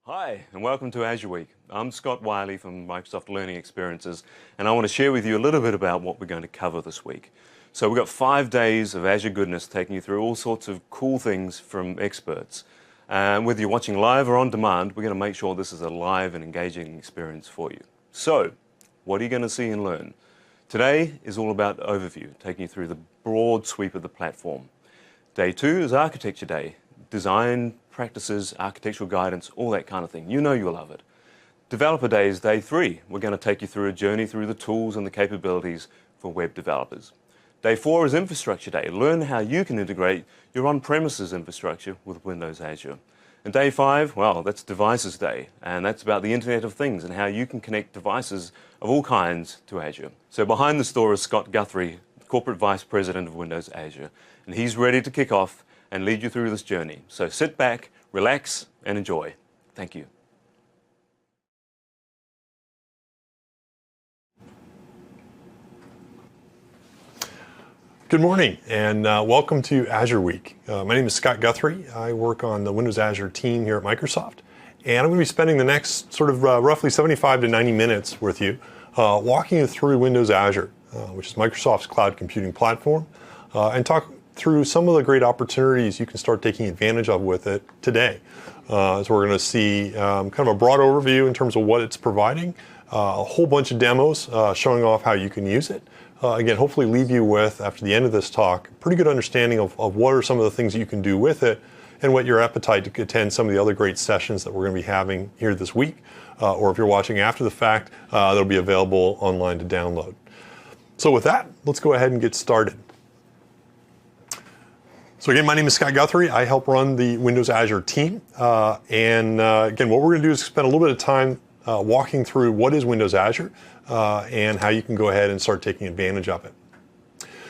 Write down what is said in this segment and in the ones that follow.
Hi, and welcome to Azure Week. I'm Scott Wiley from Microsoft Learning Experiences, and I want to share with you a little bit about what we're going to cover this week. So we've got 5 days of Azure goodness taking you through all sorts of cool things from experts. And whether you're watching live or on demand, we're going to make sure this is a live and engaging experience for you. So, what are you going to see and learn? Today is all about overview, taking you through the broad sweep of the platform. Day 2 is Architecture Day. Design practices, architectural guidance, all that kind of thing. You know you'll love it. Developer Day is day 3. We're going to take you through a journey through the tools and the capabilities for web developers. Day 4 is Infrastructure Day. Learn how you can integrate your on-premises infrastructure with Windows Azure. And day 5, well, that's Devices Day, and that's about the Internet of Things and how you can connect devices of all kinds to Azure. So behind the store is Scott Guthrie, Corporate Vice President of Windows Azure, and he's ready to kick off and lead you through this journey. So sit back, relax, and enjoy. Thank you. Good morning and welcome to Azure Week. My name is Scott Guthrie. I work on the Windows Azure team here at Microsoft, and I'm going to be spending the next sort of roughly 75 to 90 minutes with you walking you through Windows Azure, which is Microsoft's cloud computing platform, and talk through some of the great opportunities you can start taking advantage of with it today. So we're going to see kind of a broad overview in terms of what it's providing, a whole bunch of demos showing off how you can use it. Again, hopefully leave you with, after the end of this talk, a pretty good understanding of what are some of the things that you can do with it and what your appetite to attend some of the other great sessions that we're going to be having here this week. Or if you're watching after the fact, they'll be available online to download. So with that, let's go ahead and get started. So again, my name is Scott Guthrie. I help run the Windows Azure team. Again, what we're going to do is spend a little bit of time walking through what is Windows Azure and how you can go ahead and start taking advantage of it.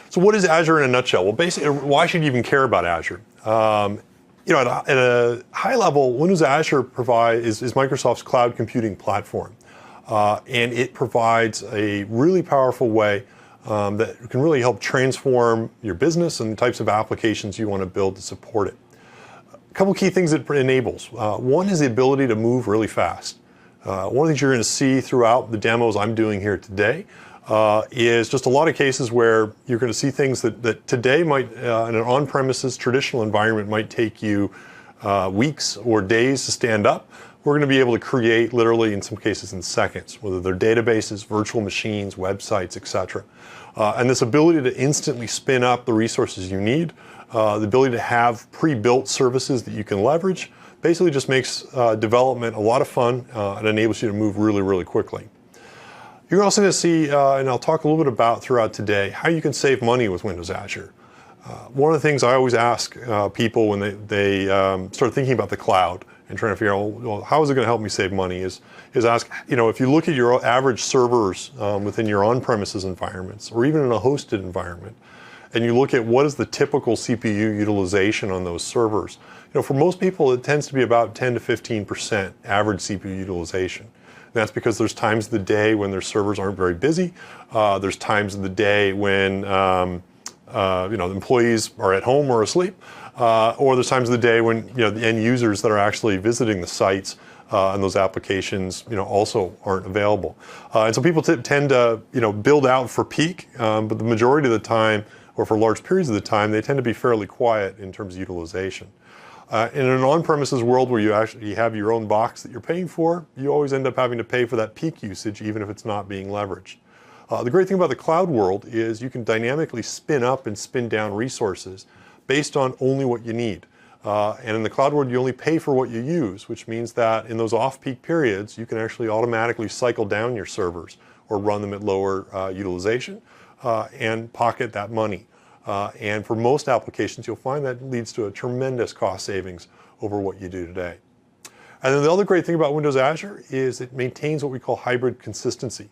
So what is Azure in a nutshell? Well, basically, why should you even care about Azure? At a high level, Windows Azure is Microsoft's cloud computing platform. And it provides a really powerful way that can really help transform your business and the types of applications you want to build to support it. A couple key things it enables. One is the ability to move really fast. One of the things you're going to see throughout the demos I'm doing here today is just a lot of cases where you're going to see things that today might, in an on-premises traditional environment, might take you weeks or days to stand up. We're going to be able to create literally, in some cases, in seconds, whether they're databases, virtual machines, websites, etc. And this ability to instantly spin up the resources you need, the ability to have pre-built services that you can leverage, basically just makes development a lot of fun and enables you to move really, really quickly. You're also going to see, and I'll talk a little bit about throughout today, how you can save money with Windows Azure. One of the things I always ask people when they start thinking about the cloud and trying to figure out, well, how is it going to help me save money, is ask, if you look at your average servers within your on-premises environments, or even in a hosted environment, and you look at what is the typical CPU utilization on those servers, for most people it tends to be about 10 to 15% average CPU utilization. And that's because there's times of the day when their servers aren't very busy. There's times of the day when the employees are at home or asleep. Or there's times of the day when the end users that are actually visiting the sites and those applications also aren't available. And so people tend to build out for peak, but the majority of the time, or for large periods of the time, they tend to be fairly quiet in terms of utilization. In an on-premises world where you actually have your own box that you're paying for, you always end up having to pay for that peak usage even if it's not being leveraged. The great thing about the cloud world is you can dynamically spin up and spin down resources based on only what you need. And in the cloud world, you only pay for what you use, which means that in those off-peak periods, you can actually automatically cycle down your servers or run them at lower utilization and pocket that money. And for most applications, you'll find that leads to a tremendous cost savings over what you do today. And then the other great thing about Windows Azure is it maintains what we call hybrid consistency.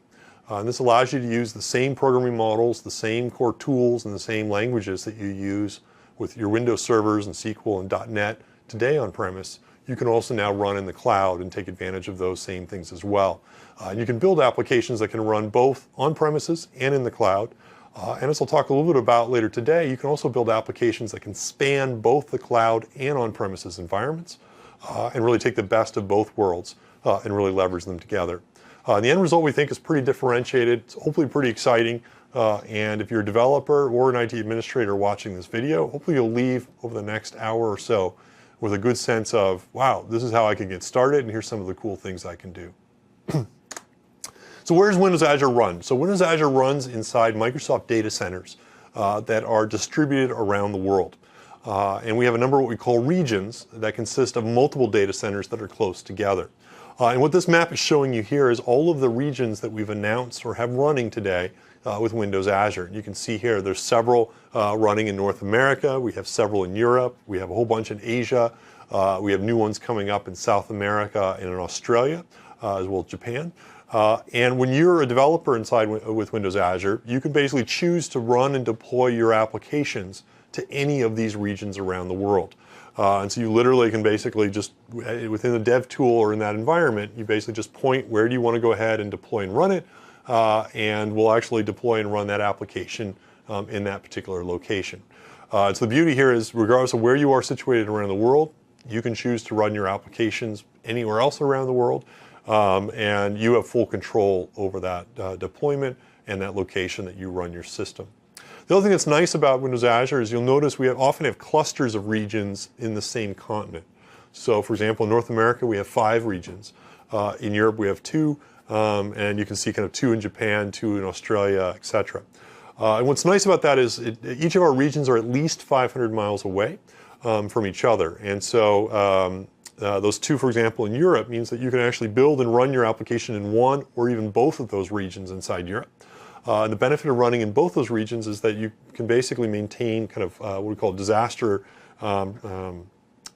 And this allows you to use the same programming models, the same core tools, and the same languages that you use with your Windows servers and SQL and .NET today on premise. You can also now run in the cloud and take advantage of those same things as well. And you can build applications that can run both on premises and in the cloud. And as I'll talk a little bit about later today, you can also build applications that can span both the cloud and on-premises environments. and really take the best of both worlds and really leverage them together. The end result, we think, is pretty differentiated. It's hopefully pretty exciting. And if you're a developer or an IT administrator watching this video, hopefully you'll leave over the next hour or so with a good sense of, wow, this is how I can get started, and here's some of the cool things I can do. So where does Windows Azure run? So Windows Azure runs inside Microsoft data centers that are distributed around the world. And we have a number of what we call regions that consist of multiple data centers that are close together. And what this map is showing you here is all of the regions that we've announced or have running today with Windows Azure. You can see here there's several running in North America, we have several in Europe, we have a whole bunch in Asia, we have new ones coming up in South America and in Australia, as well as Japan. And when you're a developer inside with Windows Azure, you can basically choose to run and deploy your applications to any of these regions around the world. And so you literally can basically just, within the dev tool or in that environment, you basically just point where do you want to go ahead and deploy and run it, and we'll actually deploy and run that application in that particular location. So the beauty here is, regardless of where you are situated around the world, you can choose to run your applications anywhere else around the world. And you have full control over that deployment and that location that you run your system. The other thing that's nice about Windows Azure is you'll notice we often have clusters of regions in the same continent. So for example, in North America we have 5 regions. In Europe we have 2, and you can see kind of 2 in Japan, 2 in Australia, etc. And what's nice about that is each of our regions are at least 500 miles away from each other. And so those 2, for example, in Europe means that you can actually build and run your application in one or even both of those regions inside Europe. And the benefit of running in both those regions is that you can basically maintain kind of what we call disaster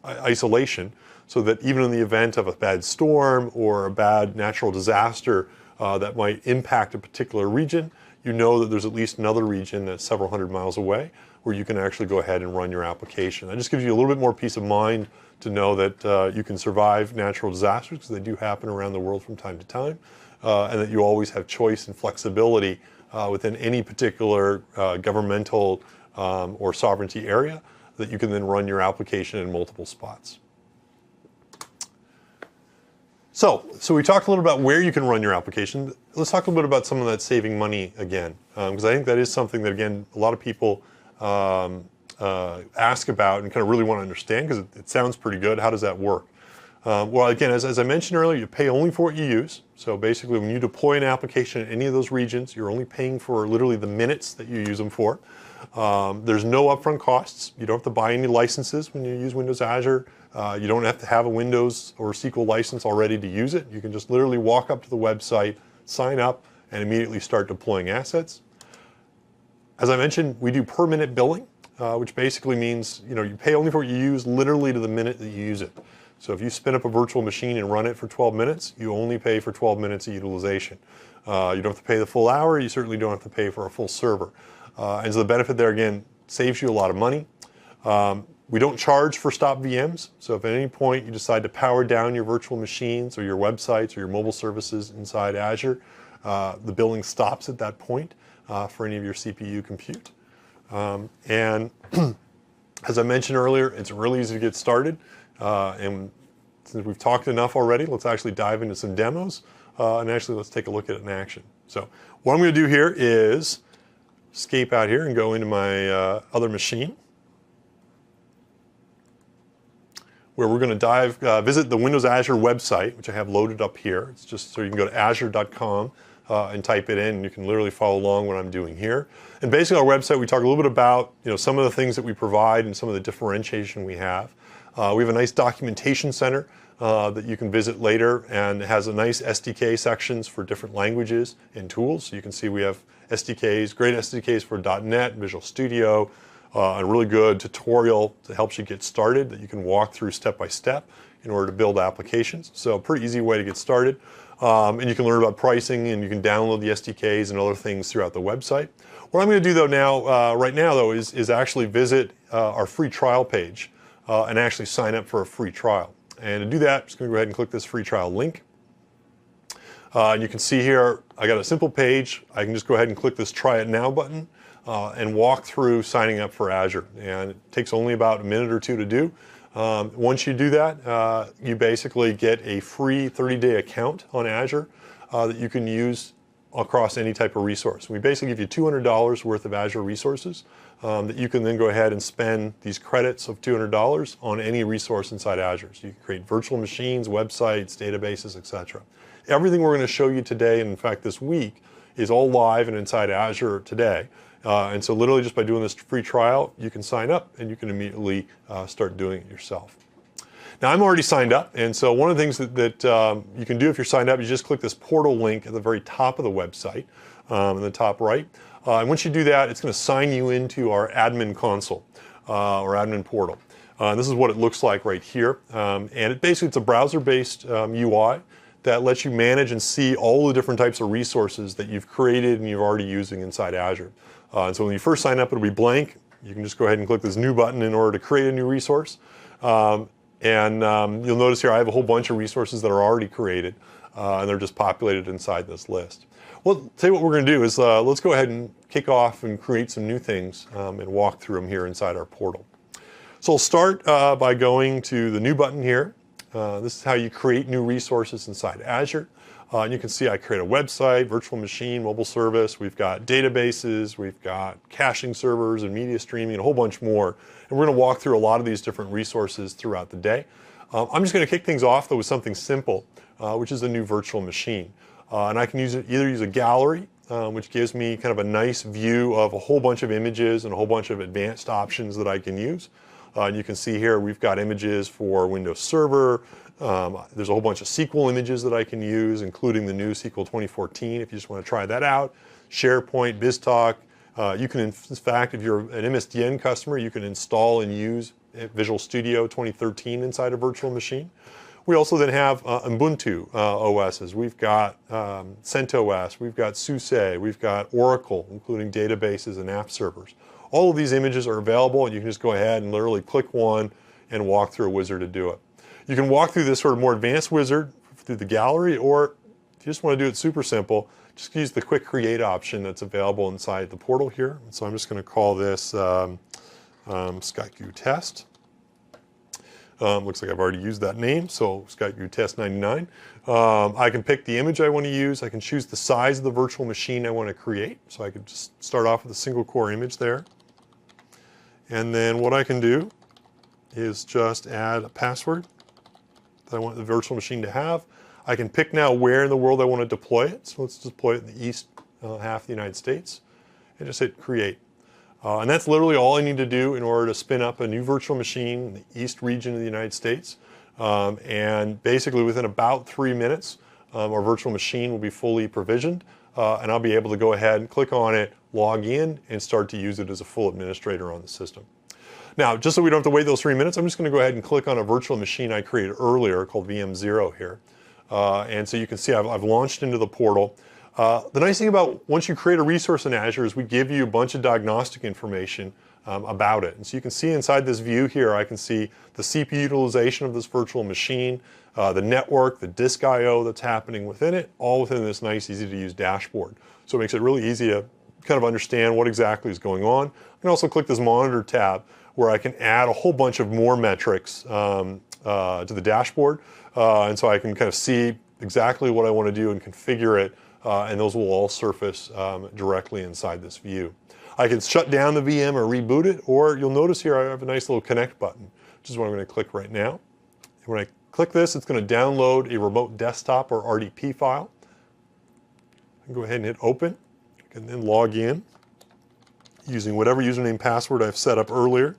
isolation, so that even in the event of a bad storm or a bad natural disaster that might impact a particular region, you know that there's at least another region that's several hundred miles away where you can actually go ahead and run your application. That just gives you a little bit more peace of mind to know that you can survive natural disasters, because they do happen around the world from time to time, and that you always have choice and flexibility within any particular governmental or sovereignty area, that you can then run your application in multiple spots. So we talked a little about where you can run your application. Let's talk a little bit about some of that saving money again, because I think that is something that, again, a lot of people ask about and kind of really want to understand, because it sounds pretty good. How does that work? Well, again, as I mentioned earlier, you pay only for what you use. So basically, when you deploy an application in any of those regions, you're only paying for literally the minutes that you use them for. There's no upfront costs. You don't have to buy any licenses when you use Windows Azure. You don't have to have a Windows or SQL license already to use it. You can just literally walk up to the website, sign up, and immediately start deploying assets. As I mentioned, we do per minute billing, which basically means you pay only for what you use, literally to the minute that you use it. So if you spin up a virtual machine and run it for 12 minutes, you only pay for 12 minutes of utilization. You don't have to pay the full hour. You certainly don't have to pay for a full server. And so the benefit there, again, saves you a lot of money. We don't charge for stop VMs. So if at any point you decide to power down your virtual machines or your websites or your mobile services inside Azure, the billing stops at that point for any of your CPU compute. And as I mentioned earlier, it's really easy to get started. And since we've talked enough already, let's actually dive into some demos, and actually let's take a look at it in action. So what I'm going to do here is escape out here and go into my other machine, where we're going to visit the Windows Azure website, which I have loaded up here. It's just so you can go to azure.com and type it in, and you can literally follow along what I'm doing here. And basically, our website, we talk a little bit about some of the things that we provide and some of the differentiation we have. We have a nice documentation center that you can visit later, and it has a nice SDK sections for different languages and tools. So you can see we have SDKs, great SDKs for .NET, Visual Studio, a really good tutorial that helps you get started that you can walk through step by step in order to build applications. So a pretty easy way to get started. And you can learn about pricing, and you can download the SDKs and other things throughout the website. What I'm going to do though right now is actually visit our free trial page and actually sign up for a free trial. And to do that, I'm just going to go ahead and click this free trial link. And you can see here, I got a simple page. I can just go ahead and click this Try It Now button and walk through signing up for Azure. And it takes only about a minute or two to do. Once you do that, you basically get a free 30-day account on Azure that you can use across any type of resource. We basically give you $200 worth of Azure resources that you can then go ahead and spend these credits of $200 on any resource inside Azure. So you can create virtual machines, websites, databases, etc. Everything we're going to show you today, and in fact this week, is all live and inside Azure today. And so literally just by doing this free trial, you can sign up and you can immediately start doing it yourself. Now I'm already signed up, and so one of the things that you can do if you're signed up, you just click this portal link at the very top of the website, in the top right. And once you do that, it's going to sign you into our admin console, or admin portal. This is what it looks like right here. And it's a browser-based UI that lets you manage and see all the different types of resources that you've created and you're already using inside Azure. And so when you first sign up, it'll be blank. You can just go ahead and click this new button in order to create a new resource. You'll notice here I have a whole bunch of resources that are already created, and they're just populated inside this list. Well, I'll tell you what we're going to do is let's go ahead and kick off and create some new things and walk through them here inside our portal. So I'll start by going to the new button here. This is how you create new resources inside Azure. And you can see I create a website, virtual machine, mobile service. We've got databases, we've got caching servers and media streaming and a whole bunch more. And we're going to walk through a lot of these different resources throughout the day. I'm just going to kick things off though with something simple, which is a new virtual machine. And I can either use a gallery, which gives me kind of a nice view of a whole bunch of images and a whole bunch of advanced options that I can use. And you can see here we've got images for Windows Server. There's a whole bunch of SQL images that I can use, including the new SQL 2014 if you just want to try that out. SharePoint, BizTalk. You can, in fact, if you're an MSDN customer, you can install and use Visual Studio 2013 inside a virtual machine. We also then have Ubuntu OSs. We've got CentOS, we've got SUSE, we've got Oracle, including databases and app servers. All of these images are available, and you can just go ahead and literally click one and walk through a wizard to do it. You can walk through this sort of more advanced wizard through the gallery, or if you just want to do it super simple, just use the quick create option that's available inside the portal here. And so I'm just going to call this SkyQ Test. Looks like I've already used that name, so SkyQ Test 99. I can pick the image I want to use. I can choose the size of the virtual machine I want to create. So I could just start off with a single core image there. And then what I can do is just add a password that I want the virtual machine to have. I can pick now where in the world I want to deploy it. So let's deploy it in the east half of the United States. And just hit create. And that's literally all I need to do in order to spin up a new virtual machine in the east region of the United States. And basically within about 3 minutes, our virtual machine will be fully provisioned. And I'll be able to go ahead and click on it, log in, and start to use it as a full administrator on the system. Now, just so we don't have to wait those 3 minutes, I'm just going to go ahead and click on a virtual machine I created earlier called VM0 here. And so you can see I've launched into the portal. The nice thing about once you create a resource in Azure is we give you a bunch of diagnostic information about it. And so you can see inside this view here, I can see the CPU utilization of this virtual machine, the network, the disk I/O that's happening within it, all within this nice, easy to use dashboard. So it makes it really easy to kind of understand what exactly is going on. I can also click this monitor tab where I can add a whole bunch of more metrics to the dashboard. And so I can kind of see exactly what I want to do and configure it. And those will all surface directly inside this view. I can shut down the VM or reboot it, or you'll notice here I have a nice little connect button, which is what I'm going to click right now. And when I click this, it's going to download a remote desktop or RDP file. I can go ahead and hit open. I can then log in using whatever username password I've set up earlier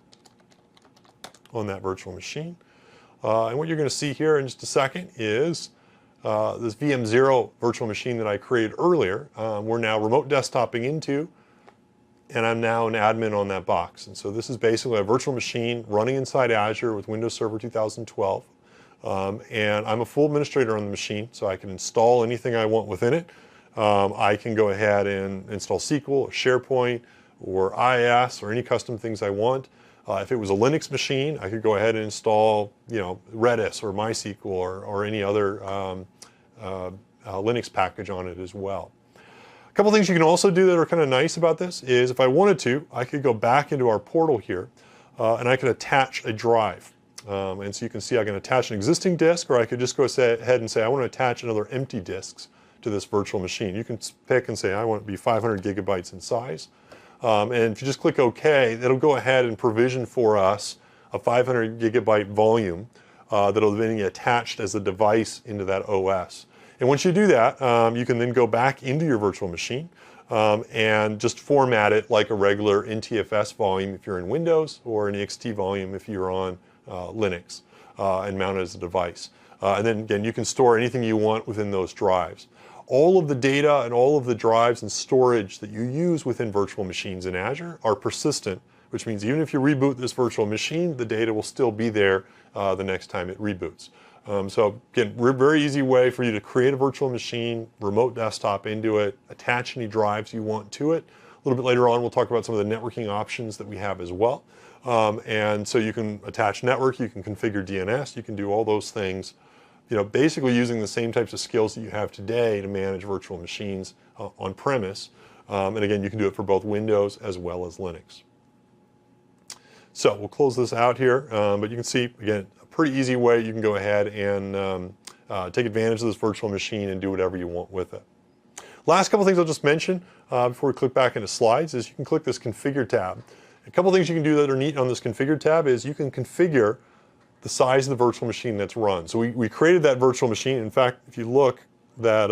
on that virtual machine. And what you're going to see here in just a second is this VM0 virtual machine that I created earlier, we're now remote desktoping into, and I'm now an admin on that box. And so this is basically a virtual machine running inside Azure with Windows Server 2012. And I'm a full administrator on the machine, so I can install anything I want within it. I can go ahead and install SQL or SharePoint or IIS or any custom things I want. If it was a Linux machine, I could go ahead and install, Redis or MySQL or any other Linux package on it as well. A couple things you can also do that are kind of nice about this is if I wanted to, I could go back into our portal here and I could attach a drive. And so you can see I can attach an existing disk, or I could just go ahead and say I want to attach another empty disks to this virtual machine. You can pick and say I want it to be 500 gigabytes in size. And if you just click OK, it'll go ahead and provision for us a 500 gigabyte volume that'll then be attached as a device into that OS. And once you do that, you can then go back into your virtual machine and just format it like a regular NTFS volume if you're in Windows, or an ext volume if you're on Linux, and mount it as a device. And then again, you can store anything you want within those drives. All of the data and all of the drives and storage that you use within virtual machines in Azure are persistent, which means even if you reboot this virtual machine, the data will still be there the next time it reboots. So again, very easy way for you to create a virtual machine, remote desktop into it, attach any drives you want to it. A little bit later on, we'll talk about some of the networking options that we have as well. And so you can attach network, you can configure DNS, you can do all those things, basically using the same types of skills that you have today to manage virtual machines on premise. And again, you can do it for both Windows as well as Linux. So we'll close this out here, but you can see, again, a pretty easy way you can go ahead and take advantage of this virtual machine and do whatever you want with it. Last couple things I'll just mention before we click back into slides is you can click this Configure tab. A couple things you can do that are neat on this Configure tab is you can configure the size of the virtual machine that's run. So we created that virtual machine. In fact, if you look, that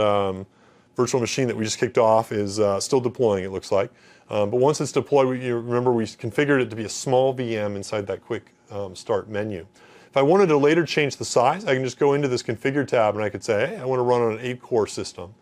virtual machine that we just kicked off is still deploying, it looks like. But once it's deployed, you remember we configured it to be a small VM inside that quick start menu. If I wanted to later change the size, I can just go into this Configure tab and I could say, hey, I want to run on an 8-core system.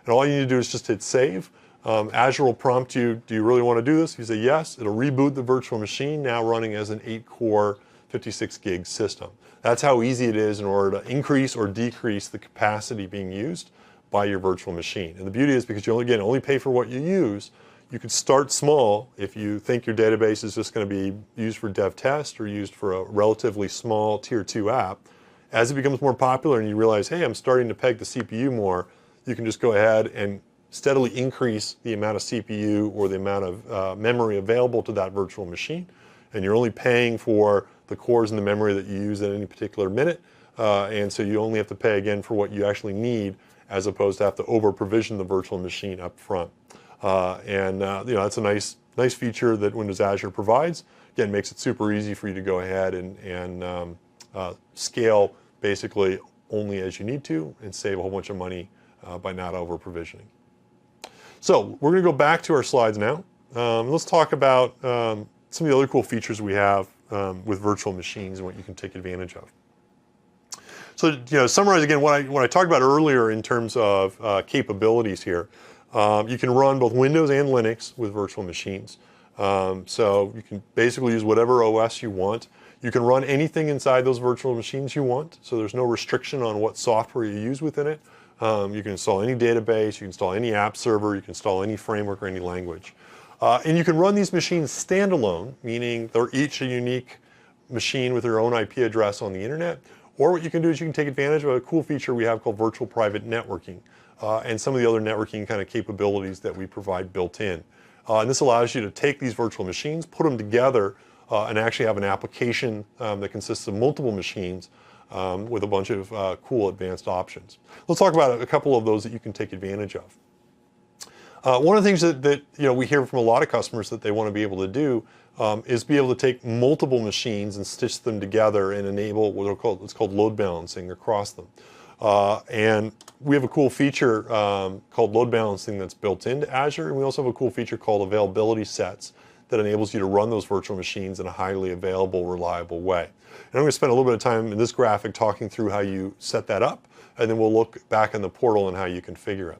And all you need to do is just hit save. Azure will prompt you, do you really want to do this? If you say yes, it'll reboot the virtual machine, now running as an 8-core 56 gig system. That's how easy it is in order to increase or decrease the capacity being used by your virtual machine. And the beauty is, because you only pay for what you use, you could start small if you think your database is just going to be used for dev test or used for a relatively small tier 2 app. As it becomes more popular and you realize, hey, I'm starting to peg the CPU more, you can just go ahead and steadily increase the amount of CPU or the amount of memory available to that virtual machine. And you're only paying for the cores and the memory that you use at any particular minute. And so you only have to pay again for what you actually need, as opposed to have to over provision the virtual machine up front. That's a nice feature that Windows Azure provides. Again, makes it super easy for you to go ahead and scale basically only as you need to and save a whole bunch of money by not over provisioning. So we're going to go back to our slides now. Let's talk about some of the other cool features we have with virtual machines and what you can take advantage of. So, to summarize again what I talked about earlier in terms of capabilities here, you can run both Windows and Linux with virtual machines. So you can basically use whatever OS you want. You can run anything inside those virtual machines you want, so there's no restriction on what software you use within it. You can install any database, you can install any app server, you can install any framework or any language. And you can run these machines standalone, meaning they're each a unique machine with their own IP address on the internet. Or what you can do is you can take advantage of a cool feature we have called virtual private networking and some of the other networking kind of capabilities that we provide built in. And this allows you to take these virtual machines, put them together, and actually have an application that consists of multiple machines with a bunch of cool advanced options. Let's talk about a couple of those that you can take advantage of. One of the things that we hear from a lot of customers that they want to be able to do is be able to take multiple machines and stitch them together and enable what's called load balancing across them. And we have a cool feature called load balancing that's built into Azure, and we also have a cool feature called availability sets that enables you to run those virtual machines in a highly available, reliable way. And I'm going to spend a little bit of time in this graphic talking through how you set that up, and then we'll look back in the portal and how you configure it.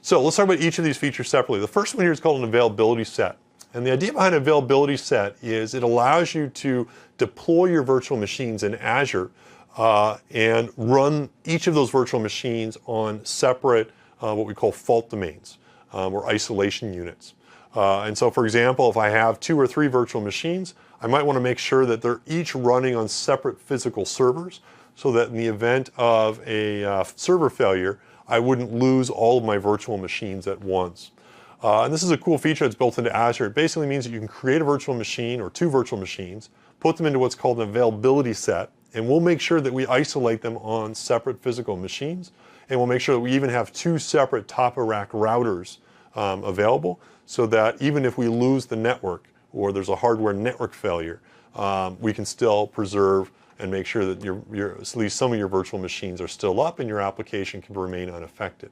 So let's talk about each of these features separately. The first one here is called an availability set. And the idea behind an availability set is it allows you to deploy your virtual machines in Azure and run each of those virtual machines on separate, what we call fault domains or isolation units. And so, for example, if I have 2 or 3 virtual machines, I might want to make sure that they're each running on separate physical servers so that in the event of a server failure, I wouldn't lose all of my virtual machines at once. And this is a cool feature that's built into Azure. It basically means that you can create a virtual machine or 2 virtual machines, put them into what's called an availability set, and we'll make sure that we isolate them on separate physical machines, and we'll make sure that we even have 2 separate top-of-rack routers available, so that even if we lose the network or there's a hardware network failure, we can still preserve and make sure that at least some of your virtual machines are still up and your application can remain unaffected.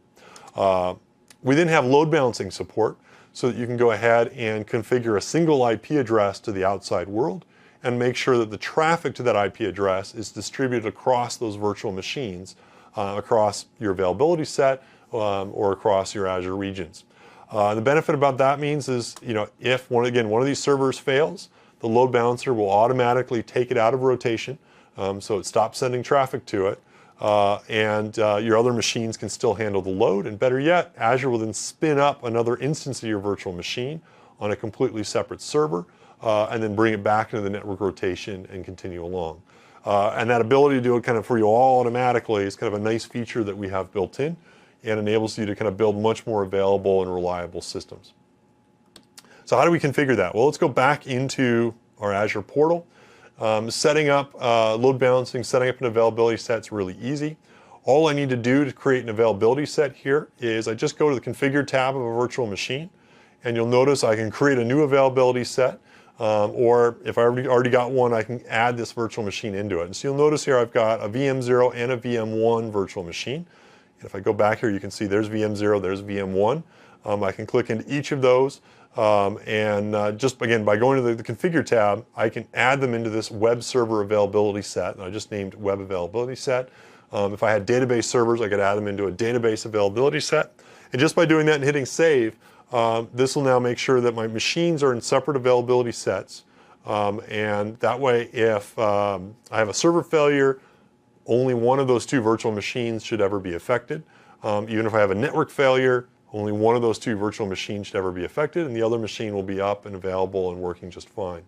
We then have load balancing support, so that you can go ahead and configure a single IP address to the outside world and make sure that the traffic to that IP address is distributed across those virtual machines, across your availability set or across your Azure regions. The benefit about that means is, if one of these servers fails, the load balancer will automatically take it out of rotation, so it stops sending traffic to it, and your other machines can still handle the load. And better yet, Azure will then spin up another instance of your virtual machine on a completely separate server, and then bring it back into the network rotation and continue along. And that ability to do it kind of for you all automatically is kind of a nice feature that we have built in, and enables you to kind of build much more available and reliable systems. So how do we configure that? Well, let's go back into our Azure portal. Setting up load balancing, setting up an availability set is really easy. All I need to do to create an availability set here is I just go to the Configure tab of a virtual machine, and you'll notice I can create a new availability set, or if I already got one, I can add this virtual machine into it. And so you'll notice here I've got a VM0 and a VM1 virtual machine. And if I go back here, you can see there's VM0, there's VM1. I can click into each of those, and just again, by going to the Configure tab, I can add them into this web server availability set, and I just named web availability set. If I had database servers, I could add them into a database availability set. And just by doing that and hitting save, this will now make sure that my machines are in separate availability sets. And that way, if I have a server failure, only one of those 2 virtual machines should ever be affected. Even if I have a network failure, only one of those 2 virtual machines should ever be affected, and the other machine will be up and available and working just fine.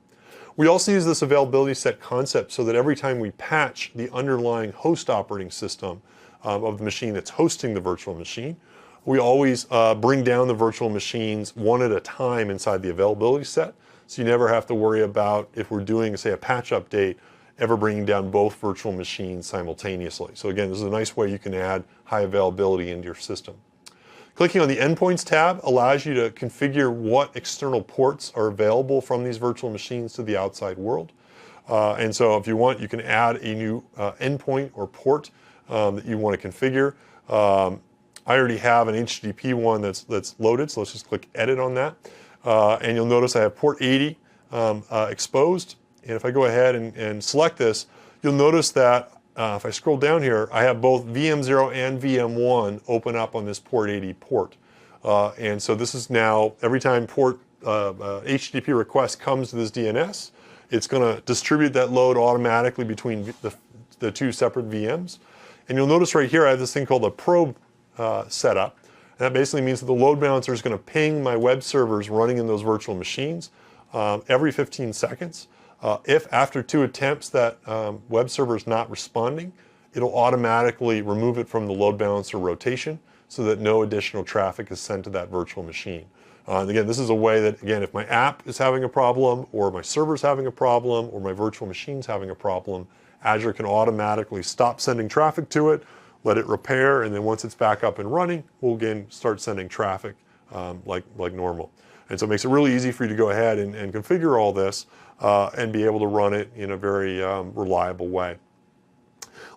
We also use this availability set concept so that every time we patch the underlying host operating system of the machine that's hosting the virtual machine, we always bring down the virtual machines one at a time inside the availability set, so you never have to worry about, if we're doing, say, a patch update, ever bringing down both virtual machines simultaneously. So again, this is a nice way you can add high availability into your system. Clicking on the Endpoints tab allows you to configure what external ports are available from these virtual machines to the outside world. And so if you want, you can add a new endpoint or port that you want to configure. I already have an HTTP one that's loaded, so let's just click Edit on that. And you'll notice I have port 80 exposed. And if I go ahead and select this, you'll notice that if I scroll down here, I have both VM0 and VM1 open up on this port 80 port. And so this is now, every time HTTP request comes to this DNS, it's going to distribute that load automatically between the 2 separate VMs. And you'll notice right here I have this thing called a probe setup. And that basically means that the load balancer is going to ping my web servers running in those virtual machines every 15 seconds. If after 2 attempts that web server is not responding, it'll automatically remove it from the load balancer rotation so that no additional traffic is sent to that virtual machine. And again, this is a way that, again, if my app is having a problem, or my server's having a problem, or my virtual machine's having a problem, Azure can automatically stop sending traffic to it, let it repair, and then once it's back up and running, we'll again start sending traffic like normal. And so it makes it really easy for you to go ahead and configure all this and be able to run it in a very reliable way.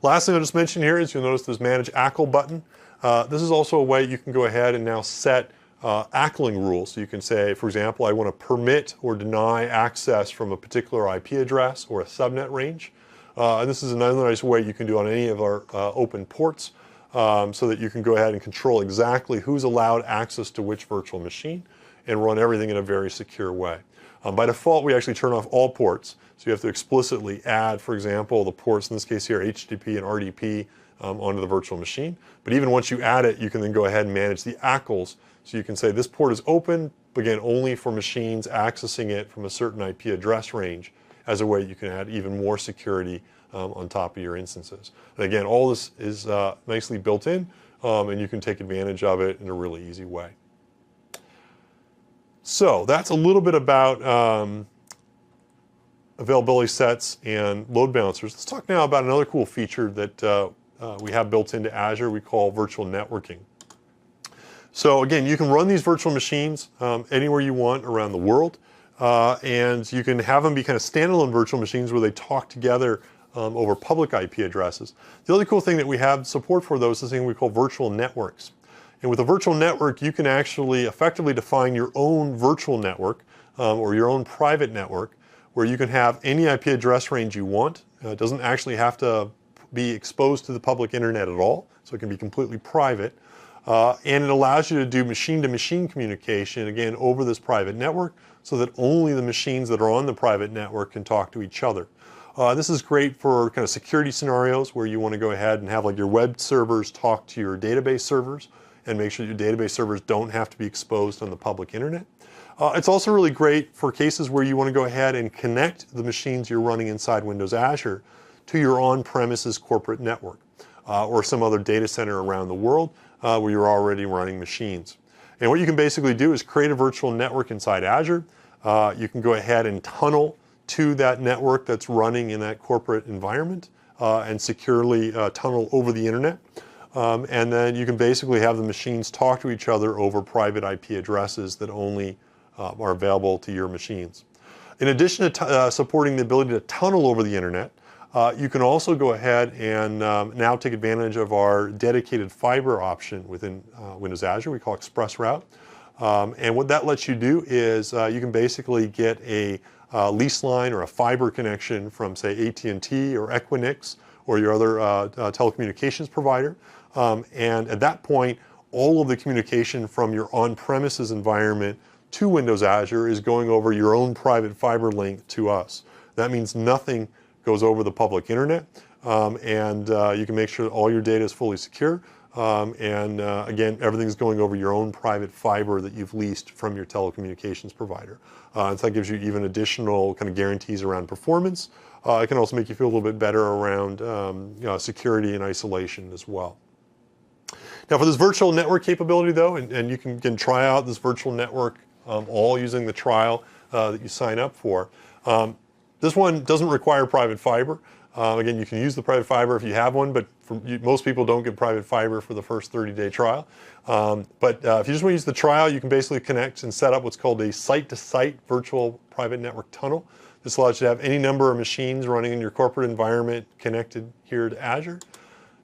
Last thing I'll just mention here is you'll notice this Manage ACL button. This is also a way you can go ahead and now set ACLing rules. So you can say, for example, I want to permit or deny access from a particular IP address or a subnet range. And this is another nice way you can do on any of our open ports, so that you can go ahead and control exactly who's allowed access to which virtual machine and run everything in a very secure way. By default, we actually turn off all ports. So you have to explicitly add, for example, the ports, in this case here, HTTP and RDP onto the virtual machine. But even once you add it, you can then go ahead and manage the ACLs. So you can say this port is open, again, only for machines accessing it from a certain IP address range, as a way you can add even more security on top of your instances. And again, all this is nicely built in, and you can take advantage of it in a really easy way. So that's a little bit about availability sets and load balancers, let's talk now about another cool feature that we have built into Azure we call virtual networking. So again, you can run these virtual machines anywhere you want around the world, and you can have them be kind of standalone virtual machines where they talk together over public IP addresses. The other cool thing that we have support for those is something we call virtual networks. And with a virtual network, you can actually effectively define your own virtual network or your own private network where you can have any IP address range you want. It doesn't actually have to be exposed to the public internet at all, so it can be completely private. And it allows you to do machine-to-machine communication, again, over this private network so that only the machines that are on the private network can talk to each other. This is great for kind of security scenarios where you want to go ahead and have like your web servers talk to your database servers and make sure your database servers don't have to be exposed on the public internet. It's also really great for cases where you want to go ahead and connect the machines you're running inside Windows Azure to your on-premises corporate network or some other data center around the world where you're already running machines. And what you can basically do is create a virtual network inside Azure. You can go ahead and tunnel to that network that's running in that corporate environment and securely tunnel over the internet. And then you can basically have the machines talk to each other over private IP addresses that only are available to your machines. In addition to supporting the ability to tunnel over the internet, you can also go ahead and now take advantage of our dedicated fiber option within Windows Azure we call ExpressRoute. And what that lets you do is you can basically get a lease line or a fiber connection from, say, AT&T or Equinix or your other telecommunications provider. And at that point, all of the communication from your on-premises environment to Windows Azure is going over your own private fiber link to us. That means nothing goes over the public internet, and you can make sure that all your data is fully secure. Again, everything's going over your own private fiber that you've leased from your telecommunications provider. And so that gives you even additional kind of guarantees around performance. It can also make you feel a little bit better around security and isolation as well. Now for this virtual network capability though, and you can try out this virtual network all using the trial that you sign up for. This one doesn't require private fiber. Again, you can use the private fiber if you have one, but most people don't get private fiber for the first 30-day trial. But if you just want to use the trial, you can basically connect and set up what's called a site-to-site virtual private network tunnel. This allows you to have any number of machines running in your corporate environment connected here to Azure.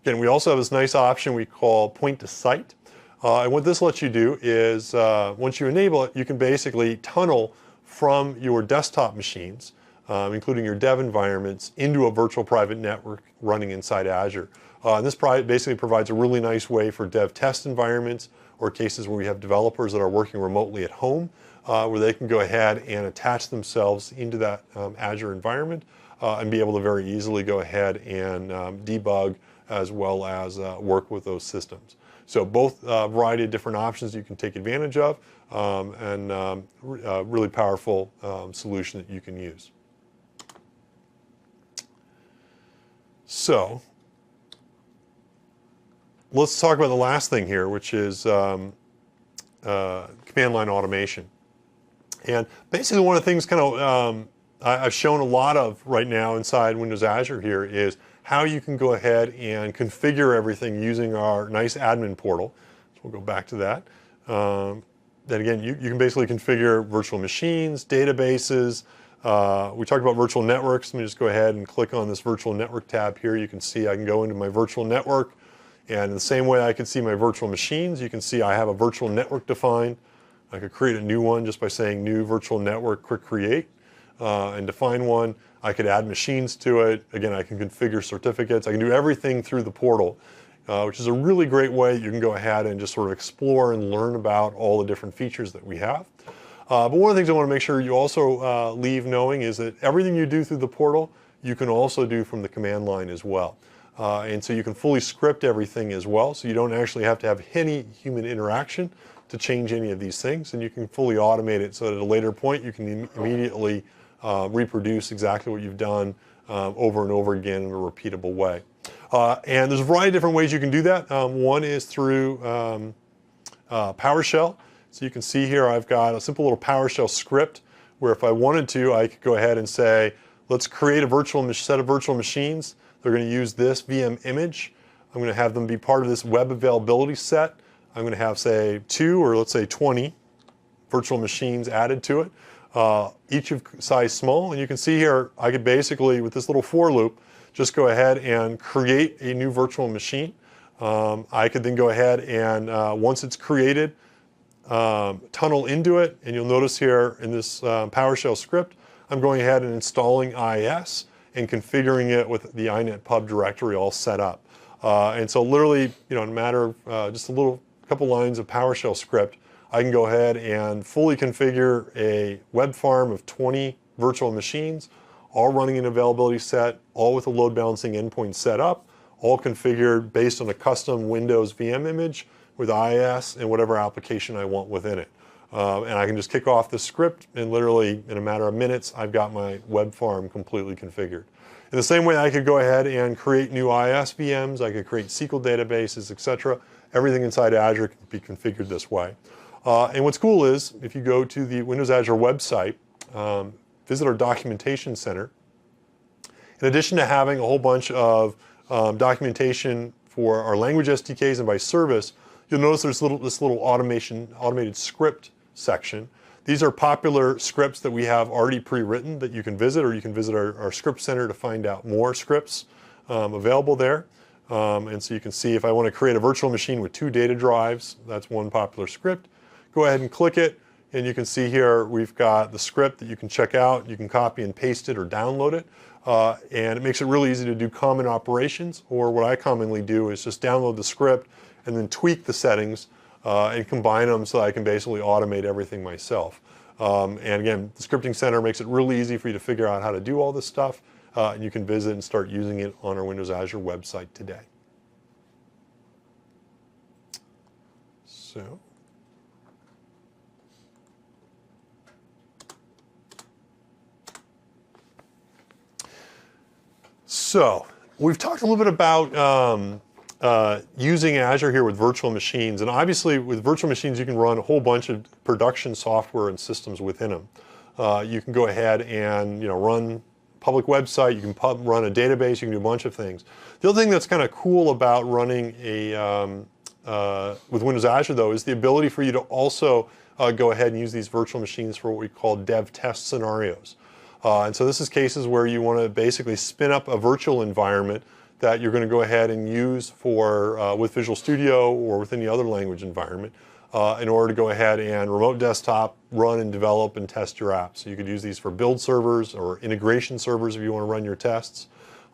Again, we also have this nice option we call point-to-site. And what this lets you do is, once you enable it, you can basically tunnel from your desktop machines, including your dev environments, into a virtual private network running inside Azure. And this basically provides a really nice way for dev test environments or cases where we have developers that are working remotely at home, where they can go ahead and attach themselves into that Azure environment and be able to very easily go ahead and debug as well as work with those systems. So both variety of different options you can take advantage of and really powerful solution that you can use. So let's talk about the last thing here, which is command line automation. And basically one of the things kind of I've shown a lot of right now inside Windows Azure here is how you can go ahead and configure everything using our nice admin portal. So we'll go back to that. Then again, you can basically configure virtual machines, databases. We talked about virtual networks. Let me just go ahead and click on this virtual network tab here. You can see I can go into my virtual network, and in the same way I can see my virtual machines, you can see I have a virtual network defined. I could create a new one just by saying new virtual network, quick create, and define one. I could add machines to it. Again, I can configure certificates. I can do everything through the portal, which is a really great way you can go ahead and just sort of explore and learn about all the different features that we have. But one of the things I want to make sure you also leave knowing is that everything you do through the portal, you can also do from the command line as well. And so you can fully script everything as well, so you don't actually have to have any human interaction to change any of these things, and you can fully automate it so that at a later point you can immediately reproduce exactly what you've done over and over again in a repeatable way. And there's a variety of different ways you can do that. One is through PowerShell. So you can see here I've got a simple little PowerShell script where if I wanted to, I could go ahead and say, let's create a set of virtual machines. They're going to use this VM image. I'm going to have them be part of this web availability set. I'm going to have, say, 2 or let's say 20 virtual machines added to it, each of size small. And you can see here, I could basically, with this little for loop, just go ahead and create a new virtual machine. I could then go ahead and once it's created, tunnel into it. And you'll notice here in this PowerShell script, I'm going ahead and installing IIS and configuring it with the inet pub directory all set up. And so literally, in a matter of just a couple lines of PowerShell script, I can go ahead and fully configure a web farm of 20 virtual machines, all running an availability set, all with a load balancing endpoint set up, all configured based on a custom Windows VM image with IIS and whatever application I want within it. And I can just kick off the script, and literally in a matter of minutes, I've got my web farm completely configured. In the same way, I could go ahead and create new IIS VMs, I could create SQL databases, etc. Everything inside Azure can be configured this way. And what's cool is, if you go to the Windows Azure website, visit our documentation center, in addition to having a whole bunch of documentation for our language SDKs and by service, you'll notice there's this little automated script section. These are popular scripts that we have already pre-written that you can visit, or you can visit our script center to find out more scripts available there. And so you can see if I want to create a virtual machine with 2 data drives, that's one popular script. Go ahead and click it, and you can see here we've got the script that you can check out. You can copy and paste it or download it. And it makes it really easy to do common operations, or what I commonly do is just download the script and then tweak the settings and combine them so I can basically automate everything myself. And again, the scripting center makes it really easy for you to figure out how to do all this stuff, and you can visit and start using it on our Windows Azure website today. So we've talked a little bit about using Azure here with virtual machines, and obviously with virtual machines you can run a whole bunch of production software and systems within them. You can go ahead and run public website, you can run a database, you can do a bunch of things. The other thing that's kind of cool about running with Windows Azure though is the ability for you to also go ahead and use these virtual machines for what we call dev test scenarios. And so this is cases where you want to basically spin up a virtual environment that you're going to go ahead and use for with Visual Studio or with any other language environment in order to go ahead and remote desktop, run and develop and test your apps. So you could use these for build servers or integration servers if you want to run your tests.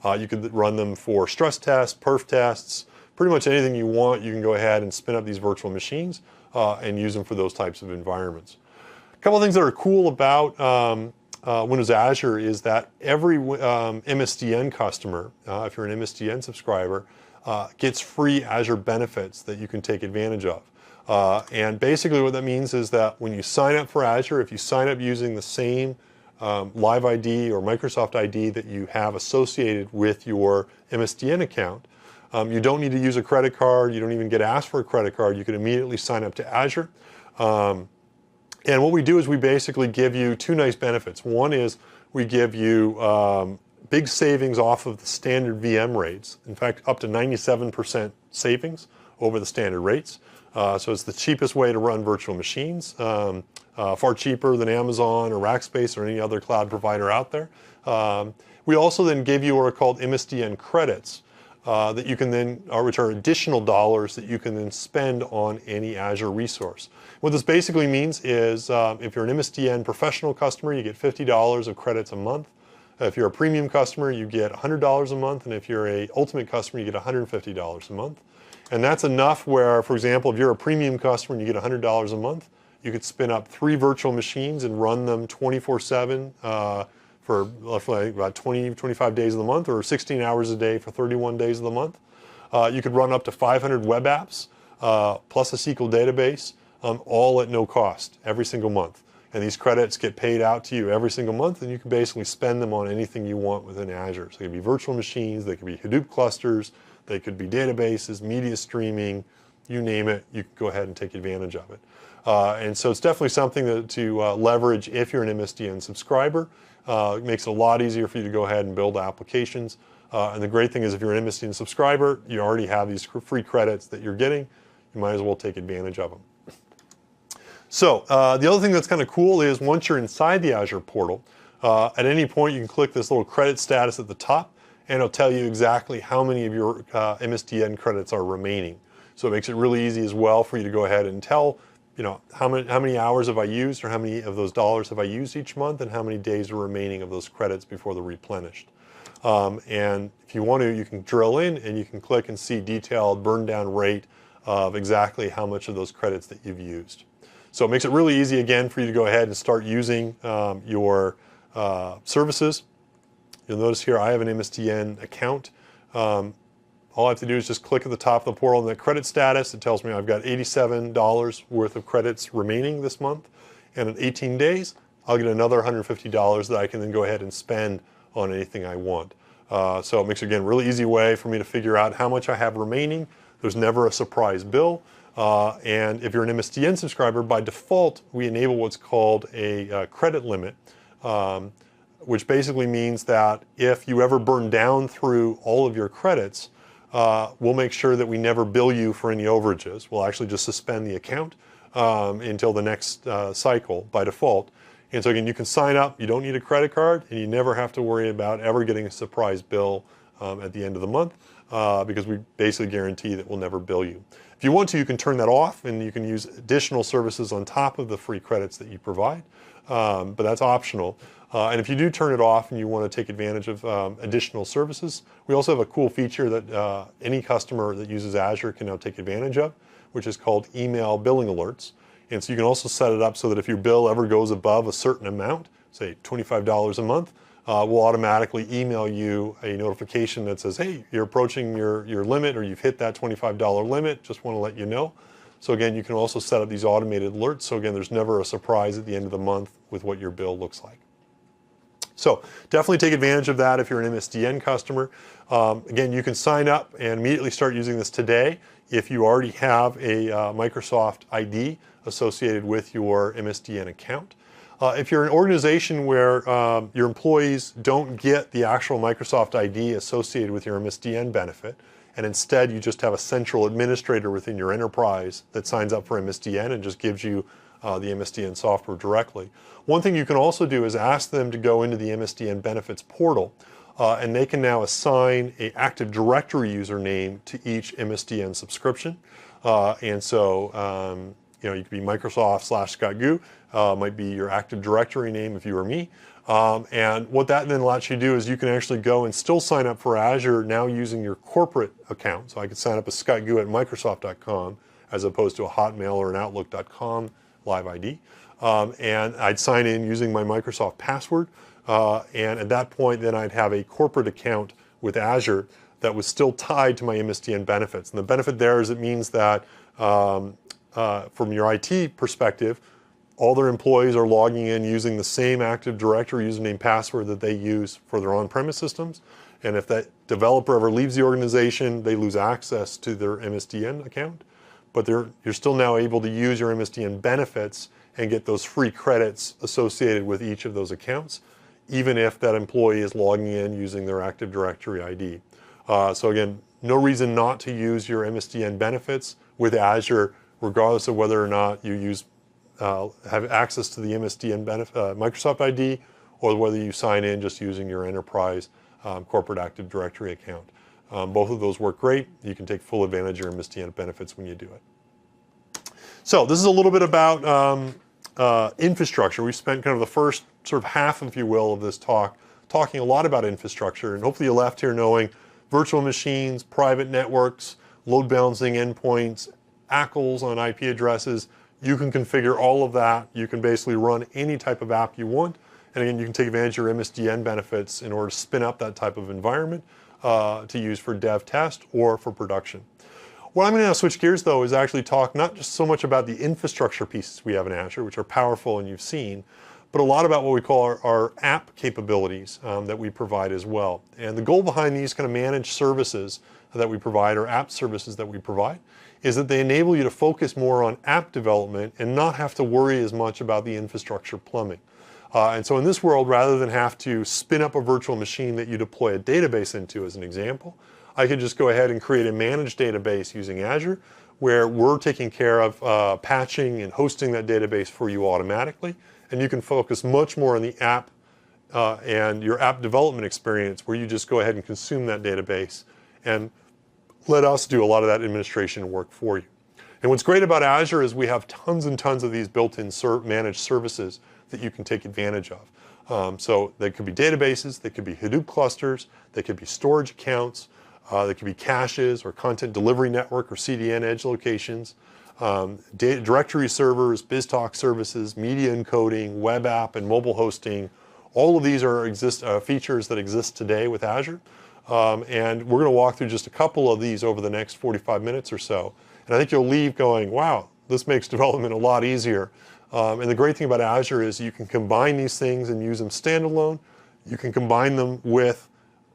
You could run them for stress tests, perf tests, pretty much anything you want. You can go ahead and spin up these virtual machines and use them for those types of environments. A couple of things that are cool about Windows Azure is that every MSDN customer, if you're an MSDN subscriber, gets free Azure benefits that you can take advantage of. And basically what that means is that when you sign up for Azure, if you sign up using the same Live ID or Microsoft ID that you have associated with your MSDN account, you don't need to use a credit card, you don't even get asked for a credit card, you can immediately sign up to Azure. And what we do is we basically give you 2 nice benefits. One is we give you big savings off of the standard VM rates. In fact, up to 97% savings over the standard rates. So it's the cheapest way to run virtual machines, far cheaper than Amazon or Rackspace or any other cloud provider out there. We also then give you what are called MSDN credits that you can then, which are additional dollars that you can then spend on any Azure resource. What this basically means is if you're an MSDN professional customer, you get $50 of credits a month. If you're a premium customer, you get $100 a month, and if you're an ultimate customer, you get $150 a month. And that's enough where, for example, if you're a premium customer and you get $100 a month, you could spin up 3 virtual machines and run them 24/7 for about 25 days of the month, or 16 hours a day for 31 days of the month. You could run up to 500 web apps plus a SQL database, all at no cost every single month. And these credits get paid out to you every single month, and you can basically spend them on anything you want within Azure. So they could be virtual machines, they could be Hadoop clusters, they could be databases, media streaming, you name it, you can go ahead and take advantage of it. And so it's definitely something to leverage if you're an MSDN subscriber. It makes it a lot easier for you to go ahead and build applications. And the great thing is if you're an MSDN subscriber, you already have these free credits that you're getting. You might as well take advantage of them. So the other thing that's kind of cool is once you're inside the Azure portal, at any point you can click this little credit status at the top, and it'll tell you exactly how many of your MSDN credits are remaining. So it makes it really easy as well for you to go ahead and tell, how many hours have I used, or how many of those dollars have I used each month, and how many days are remaining of those credits before they're replenished. And if you want to, you can drill in and you can click and see detailed burn down rate of exactly how much of those credits that you've used. So it makes it really easy again for you to go ahead and start using your services. You'll notice here I have an MSDN account. All I have to do is just click at the top of the portal on the credit status. It tells me I've got $87 worth of credits remaining this month. And in 18 days, I'll get another $150 that I can then go ahead and spend on anything I want. So it makes it, again, a really easy way for me to figure out how much I have remaining. There's never a surprise bill. And if you're an MSDN subscriber, by default, we enable what's called a credit limit, which basically means that if you ever burn down through all of your credits, we'll make sure that we never bill you for any overages. We'll actually just suspend the account until the next cycle by default. And so again, you can sign up, you don't need a credit card, and you never have to worry about ever getting a surprise bill at the end of the month because we basically guarantee that we'll never bill you. If you want to, you can turn that off and you can use additional services on top of the free credits that you provide, but that's optional. And if you do turn it off and you want to take advantage of additional services, we also have a cool feature that any customer that uses Azure can now take advantage of, which is called email billing alerts. And so you can also set it up so that if your bill ever goes above a certain amount, say $25 a month, we'll automatically email you a notification that says, hey, you're approaching your limit, or you've hit that $25 limit, just want to let you know. So again, you can also set up these automated alerts. So again, there's never a surprise at the end of the month with what your bill looks like. So definitely take advantage of that if you're an MSDN customer. Again, you can sign up and immediately start using this today if you already have a Microsoft ID associated with your MSDN account. If you're an organization where your employees don't get the actual Microsoft ID associated with your MSDN benefit, and instead you just have a central administrator within your enterprise that signs up for MSDN and just gives you the MSDN software directly. One thing you can also do is ask them to go into the MSDN benefits portal, and they can now assign an Active Directory username to each MSDN subscription. And so you could be Microsoft/ScottGoo, might be your Active Directory name if you were me. And what that then lets you do is you can actually go and still sign up for Azure now using your corporate account. So I could sign up as ScottGoo at Microsoft.com as opposed to a Hotmail or an Outlook.com live ID. And I'd sign in using my Microsoft password. And at that point, then I'd have a corporate account with Azure that was still tied to my MSDN benefits. And the benefit there is it means that from your IT perspective, all their employees are logging in using the same Active Directory username password that they use for their on-premise systems. And if that developer ever leaves the organization, they lose access to their MSDN account. But you're still now able to use your MSDN benefits and get those free credits associated with each of those accounts, even if that employee is logging in using their Active Directory ID. So again, no reason not to use your MSDN benefits with Azure, regardless of whether or not you have access to the MSDN Microsoft ID, or whether you sign in just using your enterprise corporate Active Directory account. Both of those work great. You can take full advantage of your MSDN benefits when you do it. So this is a little bit about infrastructure. We spent kind of the first sort of half, if you will, of this talk talking a lot about infrastructure, and hopefully you left here knowing virtual machines, private networks, load balancing endpoints, ACLs on IP addresses. You can configure all of that. You can basically run any type of app you want. And again, you can take advantage of your MSDN benefits in order to spin up that type of environment to use for dev test or for production. What I'm going to now switch gears though is actually talk not just so much about the infrastructure pieces we have in Azure, which are powerful and you've seen, but a lot about what we call our app capabilities that we provide as well. And the goal behind these kind of managed services that we provide, or app services that we provide, is that they enable you to focus more on app development and not have to worry as much about the infrastructure plumbing. And so in this world, rather than have to spin up a virtual machine that you deploy a database into as an example, I could just go ahead and create a managed database using Azure, where we're taking care of patching and hosting that database for you automatically. And you can focus much more on the app and your app development experience, where you just go ahead and consume that database and let us do a lot of that administration work for you. And what's great about Azure is we have tons and tons of these built-in managed services that you can take advantage of. So they could be databases, they could be Hadoop clusters, they could be storage accounts, they could be caches or content delivery network or CDN edge locations, directory servers, BizTalk services, media encoding, web app, and mobile hosting. All of these are features that exist today with Azure. And we're going to walk through just a couple of these over the next 45 minutes or so. And I think you'll leave going, wow, this makes development a lot easier. And the great thing about Azure is you can combine these things and use them standalone. You can combine them with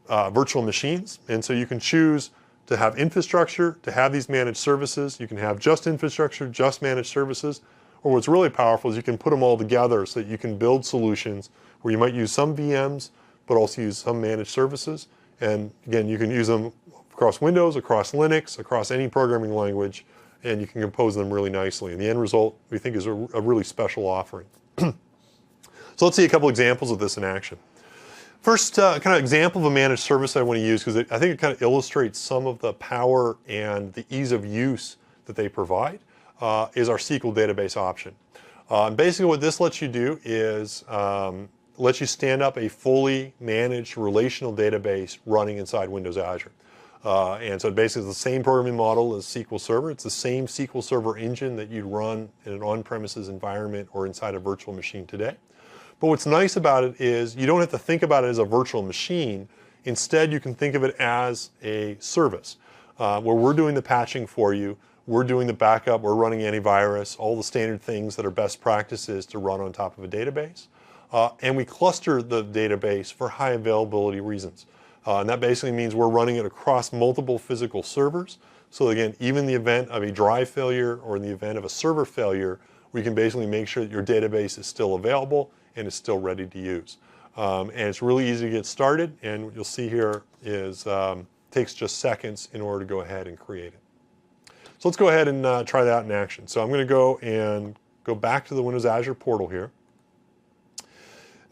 virtual machines. And so you can choose to have infrastructure, to have these managed services. You can have just infrastructure, just managed services. Or what's really powerful is you can put them all together so that you can build solutions where you might use some VMs, but also use some managed services. And again, you can use them across Windows, across Linux, across any programming language, and you can compose them really nicely. And the end result, we think, is a really special offering. So let's see a couple examples of this in action. First kind of example of a managed service I want to use, because I think it kind of illustrates some of the power and the ease of use that they provide, is our SQL database option. Basically what this lets you do is lets you stand up a fully managed relational database running inside Windows Azure. And so basically it's the same programming model as SQL Server. It's the same SQL Server engine that you'd run in an on-premises environment or inside a virtual machine today. But what's nice about it is you don't have to think about it as a virtual machine. Instead, you can think of it as a service where we're doing the patching for you, we're doing the backup, we're running antivirus, all the standard things that are best practices to run on top of a database. And we cluster the database for high availability reasons. And that basically means we're running it across multiple physical servers. So again, even in the event of a drive failure or in the event of a server failure, we can basically make sure that your database is still available and is still ready to use. And it's really easy to get started. And what you'll see here is takes just seconds in order to go ahead and create it. So let's go ahead and try that in action. So I'm going to go back to the Windows Azure portal here.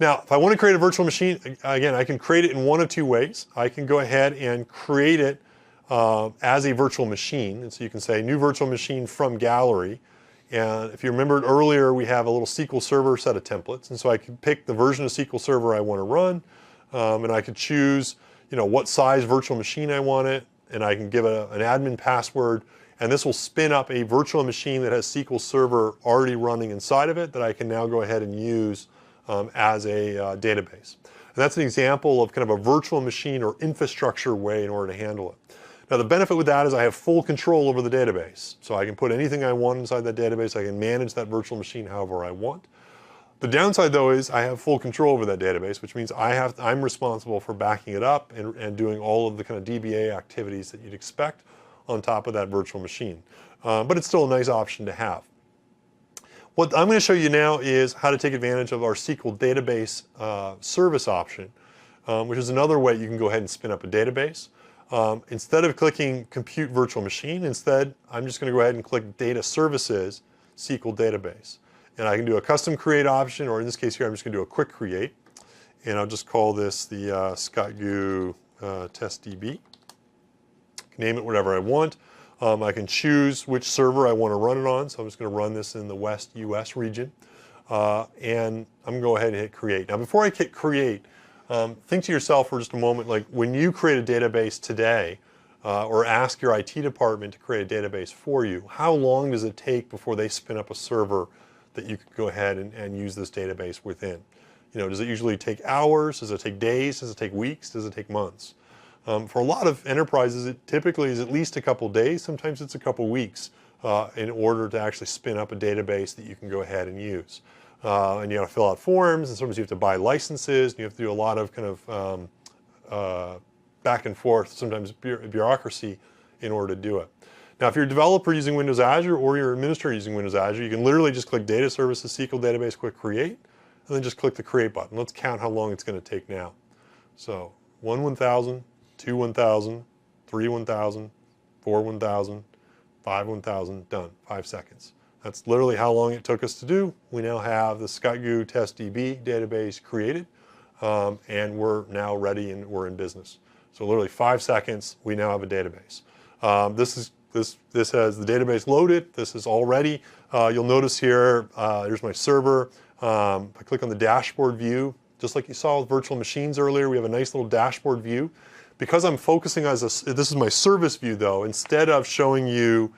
Now, if I want to create a virtual machine, again, I can create it in one of two ways. I can go ahead and create it as a virtual machine. And so you can say new virtual machine from gallery. And if you remembered earlier, we have a little SQL Server set of templates. And so I can pick the version of SQL Server I want to run. And I could choose, what size virtual machine I want it. And I can give it an admin password. And this will spin up a virtual machine that has SQL Server already running inside of it that I can now go ahead and use as a database. And that's an example of kind of a virtual machine or infrastructure way in order to handle it. Now the benefit with that is I have full control over the database. So I can put anything I want inside that database. I can manage that virtual machine however I want. The downside though is I have full control over that database, which means I'm responsible for backing it up and doing all of the kind of DBA activities that you'd expect on top of that virtual machine. But it's still a nice option to have. What I'm going to show you now is how to take advantage of our SQL database service option, which is another way you can go ahead and spin up a database. Instead of clicking Compute Virtual Machine, I'm just going to go ahead and click Data Services, SQL Database. And I can do a custom create option, or in this case here, I'm just going to do a quick create. And I'll just call this the ScotGoo TestDB. Name it whatever I want. I can choose which server I want to run it on. So I'm just going to run this in the West US region. And I'm going to go ahead and hit create. Now before I hit create, think to yourself for just a moment, like when you create a database today, or ask your IT department to create a database for you, how long does it take before they spin up a server that you can go ahead and use this database within? Does it usually take hours? Does it take days? Does it take weeks? Does it take months? For a lot of enterprises, it typically is at least a couple days. Sometimes it's a couple weeks in order to actually spin up a database that you can go ahead and use. And you have to fill out forms, and sometimes you have to buy licenses, and you have to do a lot of kind of back and forth, sometimes bureaucracy in order to do it. Now, if you're a developer using Windows Azure or you're an administrator using Windows Azure, you can literally just click Data Services, SQL Database, Quick Create. and then just click the create button. Let's count how long it's going to take now. So 1 1000, 2 1000, 3 1000, 4 1000, 5 1000, done, 5 seconds. That's literally how long it took us to do. We now have the ScotGoo TestDB database created, and we're now ready and we're in business. So literally 5 seconds, we now have a database. This has the database loaded. This is all ready. You'll notice here, here's my server. If I click on the dashboard view, just like you saw with virtual machines earlier, we have a nice little dashboard view. Because I'm focusing as this is my service view though, instead of showing you,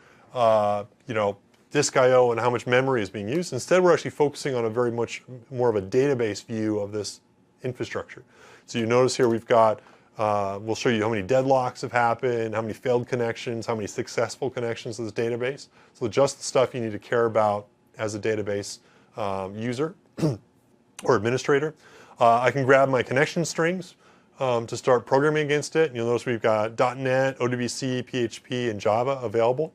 disk I/O and how much memory is being used, instead we're actually focusing on a very much more of a database view of this infrastructure. So you notice here we've got, we'll show you how many deadlocks have happened, how many failed connections, how many successful connections to this database. So just the stuff you need to care about as a database user or administrator. I can grab my connection strings to start programming against it. You'll notice we've got .NET, OWC, PHP, and Java available.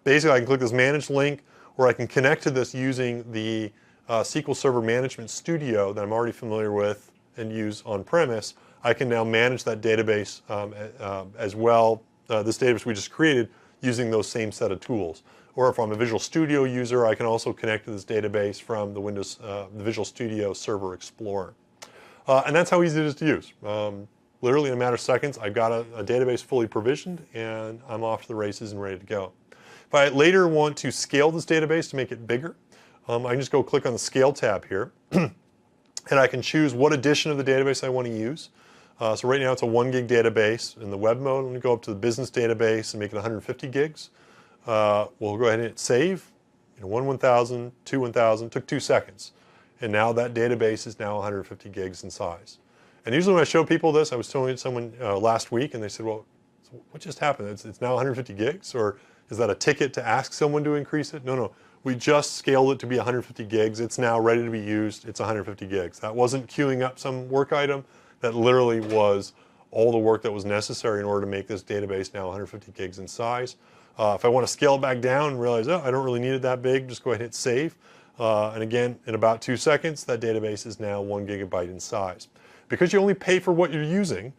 Basically I can click this manage link, or I can connect to this using the SQL Server Management Studio that I'm already familiar with and use on premise. I can now manage that database as well, this database we just created, using those same set of tools. Or if I'm a Visual Studio user, I can also connect to this database from the Visual Studio Server Explorer. And that's how easy it is to use. Literally in a matter of seconds, I've got a database fully provisioned, and I'm off to the races and ready to go. If I later want to scale this database to make it bigger, I can just go click on the Scale tab here, and I can choose what edition of the database I want to use. So right now it's a 1 gig database. In the web mode, I'm going to go up to the business database and make it 150 gigs. We'll go ahead and hit save. 1 1000, 2 1000, took 2 seconds. And now that database is now 150 gigs in size. And usually when I show people this, I was telling someone last week, and they said, well, so what just happened? It's now 150 gigs? Or is that a ticket to ask someone to increase it? No, no. We just scaled it to be 150 gigs. It's now ready to be used. It's 150 gigs. That wasn't queuing up some work item. That literally was all the work that was necessary in order to make this database now 150 gigs in size. If I want to scale it back down and realize, oh, I don't really need it that big, just go ahead and hit save. And again, in about 2 seconds, that database is now 1 gigabyte in size. Because you only pay for what you're using,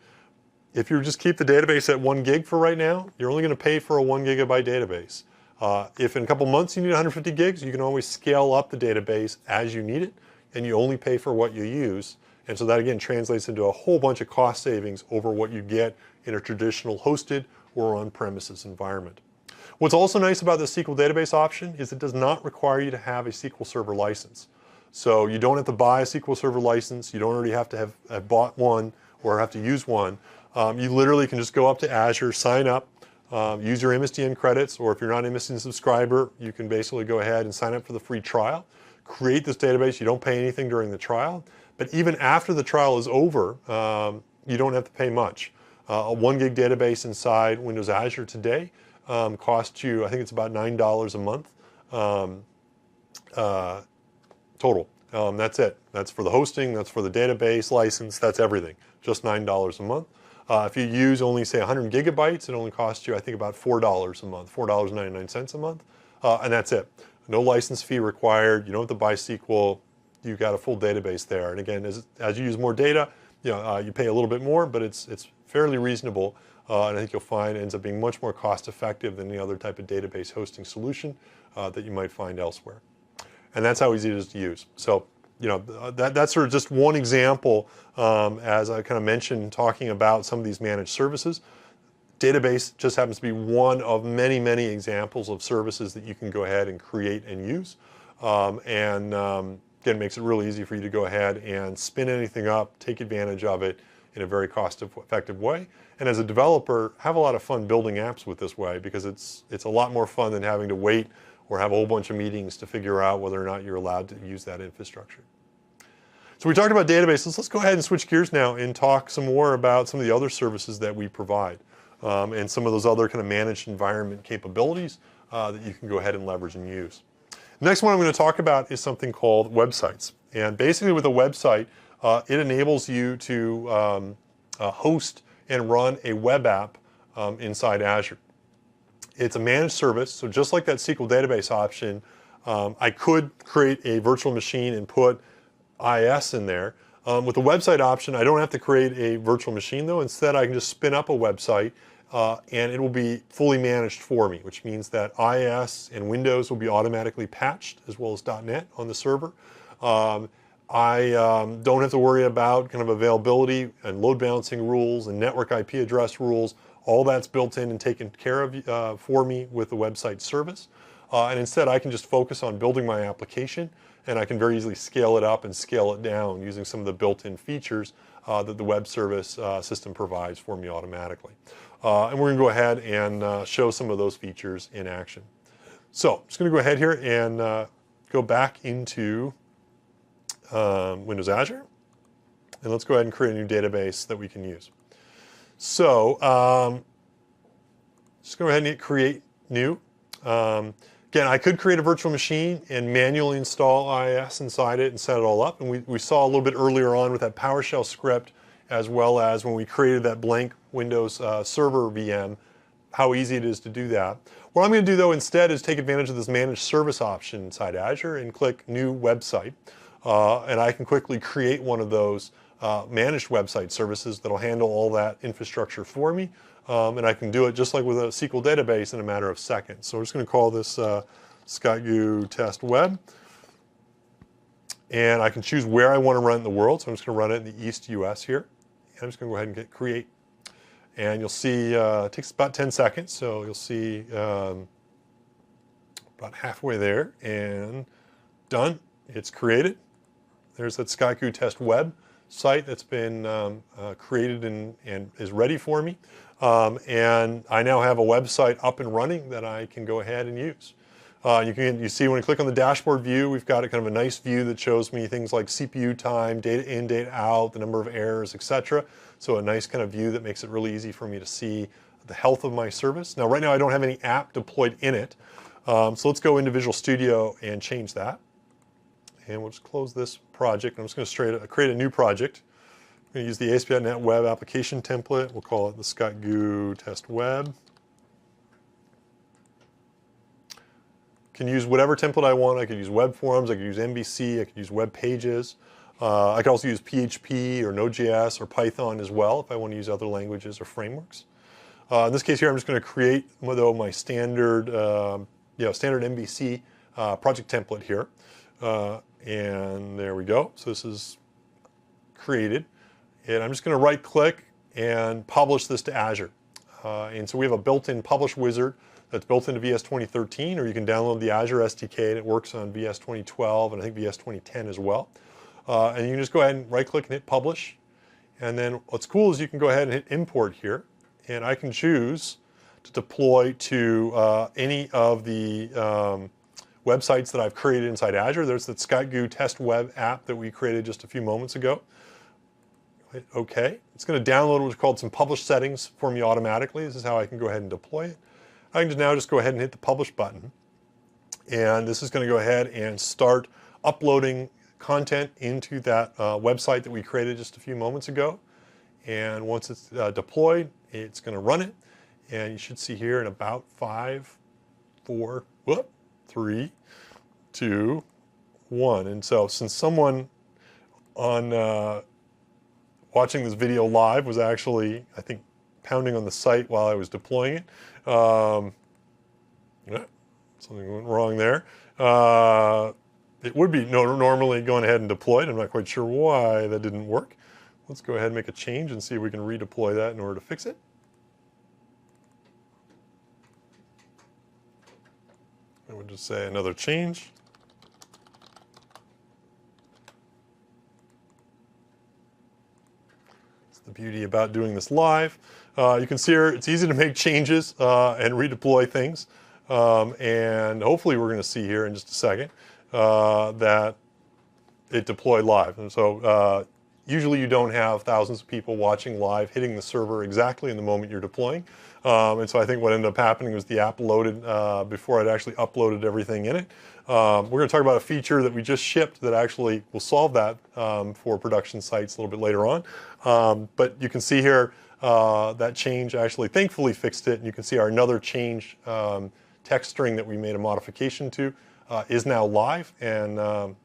if you just keep the database at 1 gig for right now, you're only going to pay for a 1 gigabyte database. If in a couple months you need 150 gigs, you can always scale up the database as you need it, and you only pay for what you use. And so that again translates into a whole bunch of cost savings over what you get in a traditional hosted or on-premises environment. What's also nice about the SQL database option is it does not require you to have a SQL Server license. So you don't have to buy a SQL Server license. You don't already have to have bought one or have to use one. You literally can just go up to Azure, sign up, use your MSDN credits, or if you're not an MSDN subscriber, you can basically go ahead and sign up for the free trial. Create this database. You don't pay anything during the trial. But even after the trial is over, you don't have to pay much. A 1 gig database inside Windows Azure today costs you, I think it's about $9 a month total. That's it. That's for the hosting, that's for the database license, that's everything. Just $9 a month. If you use only, say, 100 gigabytes, it only costs you, I think, about $4 a month, $4.99 a month, and that's it. No license fee required. You don't have to buy SQL. You've got a full database there. And again, as you use more data, you pay a little bit more, but it's fairly reasonable. And I think you'll find it ends up being much more cost effective than any other type of database hosting solution that you might find elsewhere. And that's how easy it is to use. So, that's sort of just one example, as I kind of mentioned, talking about some of these managed services. Database just happens to be one of many, many examples of services that you can go ahead and create and use. Again, it makes it really easy for you to go ahead and spin anything up, take advantage of it in a very cost-effective way. And as a developer, have a lot of fun building apps with this way, because it's a lot more fun than having to wait or have a whole bunch of meetings to figure out whether or not you're allowed to use that infrastructure. So we talked about databases. Let's go ahead and switch gears now and talk some more about some of the other services that we provide and some of those other kind of managed environment capabilities that you can go ahead and leverage and use. The next one I'm going to talk about is something called websites. And basically with a website, it enables you to host and run a web app inside Azure. It's a managed service, so just like that SQL database option, I could create a virtual machine and put IIS in there. With the website option, I don't have to create a virtual machine though. Instead, I can just spin up a website and it will be fully managed for me, which means that IIS and Windows will be automatically patched as well as .NET on the server. I don't have to worry about kind of availability and load balancing rules and network IP address rules. All that's built in and taken care of for me with the website service. And instead, I can just focus on building my application, and I can very easily scale it up and scale it down using some of the built-in features that the web service system provides for me automatically. And we're going to go ahead and show some of those features in action. So I'm just going to go ahead here and go back into Windows Azure, and let's go ahead and create a new database that we can use. So just go ahead and hit create new. Again, I could create a virtual machine and manually install IIS inside it and set it all up. And we saw a little bit earlier on with that PowerShell script, as well as when we created that blank Windows Server VM, how easy it is to do that. What I'm going to do though instead is take advantage of this managed service option inside Azure and click new website. And I can quickly create one of those managed website services that'll handle all that infrastructure for me. And I can do it just like with a SQL database in a matter of seconds. So we're just going to call this ScottGoo Test Web. And I can choose where I want to run it in the world. So I'm just going to run it in the East US here. And I'm just going to go ahead and hit create. And you'll see it takes about 10 seconds. So you'll see about halfway there and done. It's created. There's that ScottGoo Test Web site that's been created and is ready for me. And I now have a website up and running that I can go ahead and use. You see when I click on the dashboard view, we've got a kind of a nice view that shows me things like CPU time, data in, data out, the number of errors, etc. So a nice kind of view that makes it really easy for me to see the health of my service. Now right now I don't have any app deployed in it. So let's go into Visual Studio and change that. And we'll just close this project. I'm just going to create a new project. I'm going to use the ASP.NET Web Application template. We'll call it the ScottGoo Test Web. Can use whatever template I want. I could use web forms, I could use MVC, I could use web pages. I could also use PHP or Node.js or Python as well if I want to use other languages or frameworks. In this case here, I'm just going to create my standard, standard MVC project template here. And there we go. So this is created. And I'm just going to right click and publish this to Azure. And so we have a built-in publish wizard that's built into VS 2013, or you can download the Azure SDK and it works on VS 2012 and I think VS 2010 as well. And you can just go ahead and right click and hit publish. And then what's cool is you can go ahead and hit import here, and I can choose to deploy to any of the websites that I've created inside Azure. There's the ScottGoo Test Web app that we created just a few moments ago. Hit OK. It's going to download what's called some publish settings for me automatically. This is how I can go ahead and deploy it. I can now just go ahead and hit the publish button. And this is going to go ahead and start uploading content into that website that we created just a few moments ago. And once it's deployed, it's going to run it. And you should see here in about 5, 4, 3, 2, 1. And so since someone on watching this video live was actually, I think, pounding on the site while I was deploying it, something went wrong there. It would be normally going ahead and deployed. I'm not quite sure why that didn't work. Let's go ahead and make a change and see if we can redeploy that in order to fix it. I would just say another change. It's the beauty about doing this live. You can see here it's easy to make changes and redeploy things. And hopefully we're going to see here in just a second that it deployed live. And so usually you don't have thousands of people watching live hitting the server exactly in the moment you're deploying. And so I think what ended up happening was the app loaded before I'd actually uploaded everything in it. We're going to talk about a feature that we just shipped that actually will solve that for production sites a little bit later on. But you can see here that change actually thankfully fixed it. And you can see our another change text string that we made a modification to is now live, and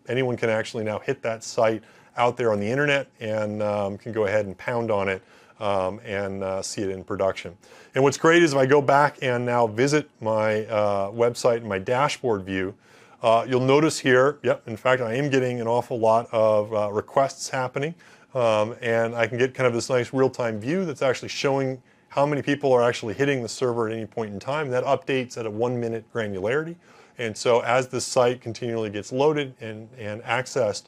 anyone can actually now hit that site out there on the internet and can go ahead and pound on it and see it in production. And what's great is if I go back and now visit my website and my dashboard view, you'll notice here, yep, in fact, I am getting an awful lot of requests happening, and I can get kind of this nice real-time view that's actually showing how many people are actually hitting the server at any point in time. That updates at a 1-minute granularity. And so as this site continually gets loaded and accessed,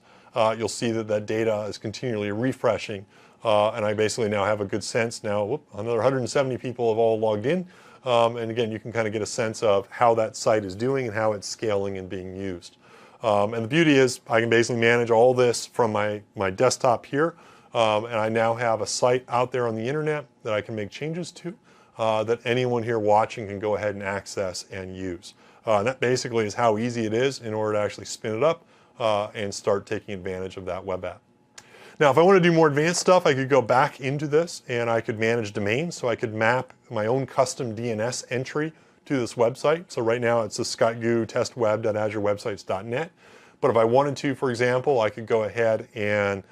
you'll see that that data is continually refreshing. And I basically now have a good sense now, whoop, another 170 people have all logged in. And again, you can kind of get a sense of how that site is doing and how it's scaling and being used. And the beauty is I can basically manage all this from my desktop here. And I now have a site out there on the internet that I can make changes to that anyone here watching can go ahead and access and use. And that basically is how easy it is in order to actually spin it up and start taking advantage of that web app. Now, if I want to do more advanced stuff, I could go back into this and I could manage domains. So I could map my own custom DNS entry to this website. So right now it's a scottgu.testweb.azurewebsites.net. But if I wanted to, for example, I could go ahead and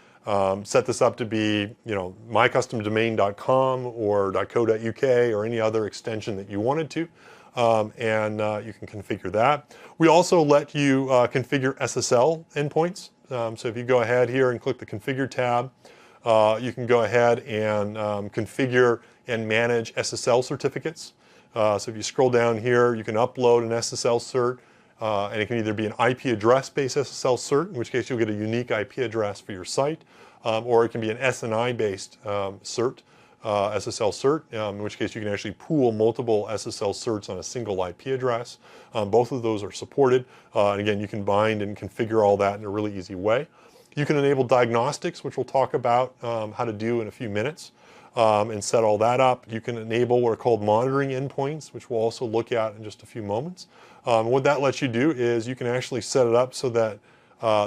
set this up to be, mycustomdomain.com or .co.uk or any other extension that you wanted to. And you can configure that. We also let you configure SSL endpoints. So if you go ahead here and click the Configure tab, you can go ahead and configure and manage SSL certificates. So if you scroll down here, you can upload an SSL cert, and it can either be an IP address-based SSL cert, in which case you'll get a unique IP address for your site, or it can be an SNI-based cert. SSL cert, in which case you can actually pool multiple SSL certs on a single IP address. Both of those are supported. And again, you can bind and configure all that in a really easy way. You can enable diagnostics, which we'll talk about how to do in a few minutes, and set all that up. You can enable what are called monitoring endpoints, which we'll also look at in just a few moments. What that lets you do is you can actually set it up so that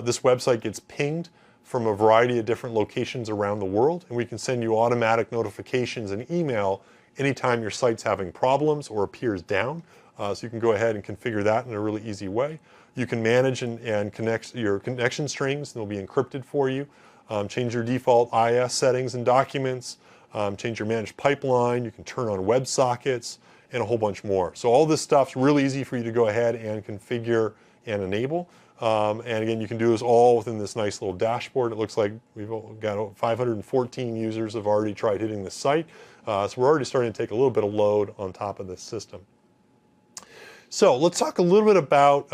this website gets pinged from a variety of different locations around the world, and we can send you automatic notifications and email anytime your site's having problems or appears down. So you can go ahead and configure that in a really easy way. You can manage and connect your connection strings, and they'll be encrypted for you. Change your default IS settings and documents, change your managed pipeline, you can turn on WebSockets, and a whole bunch more. So all this stuff's really easy for you to go ahead and configure and enable. And again, you can do this all within this nice little dashboard. It looks like we've got 514 users have already tried hitting this site. So we're already starting to take a little bit of load on top of this system. So let's talk a little bit about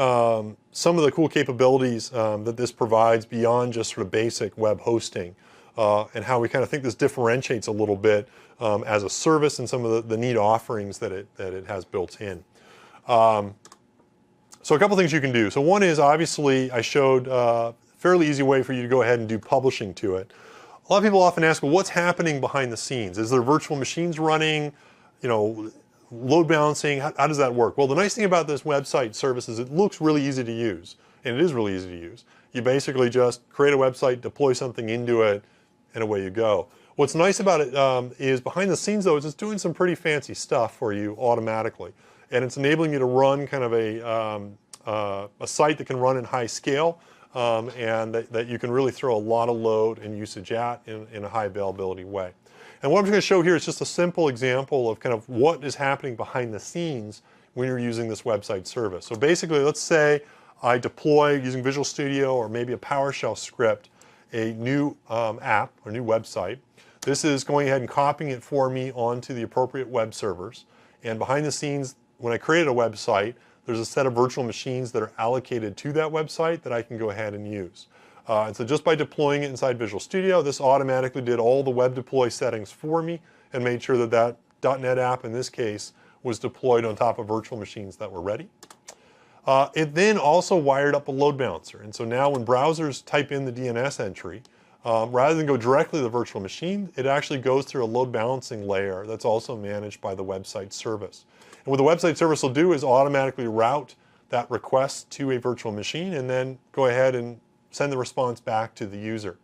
some of the cool capabilities that this provides beyond just sort of basic web hosting, and how we kind of think this differentiates a little bit as a service and some of the neat offerings that it has built in. So a couple things you can do. So one is, obviously, I showed a fairly easy way for you to go ahead and do publishing to it. A lot of people often ask, well, what's happening behind the scenes? Is there virtual machines running, load balancing? How does that work? Well, the nice thing about this website service is it looks really easy to use, and it is really easy to use. You basically just create a website, deploy something into it, and away you go. What's nice about it is behind the scenes, though, is it's doing some pretty fancy stuff for you automatically. And it's enabling you to run kind of a site that can run in high scale, and that you can really throw a lot of load and usage at in a high availability way. And what I'm going to show here is just a simple example of kind of what is happening behind the scenes when you're using this website service. So basically, let's say I deploy using Visual Studio or maybe a PowerShell script a new app or new website. This is going ahead and copying it for me onto the appropriate web servers. And behind the scenes, when I created a website, there's a set of virtual machines that are allocated to that website that I can go ahead and use. And so just by deploying it inside Visual Studio, this automatically did all the web deploy settings for me and made sure that that .NET app, in this case, was deployed on top of virtual machines that were ready. It then also wired up a load balancer. And so now when browsers type in the DNS entry, rather than go directly to the virtual machine, it actually goes through a load balancing layer that's also managed by the website service. And what the website service will do is automatically route that request to a virtual machine and then go ahead and send the response back to the user.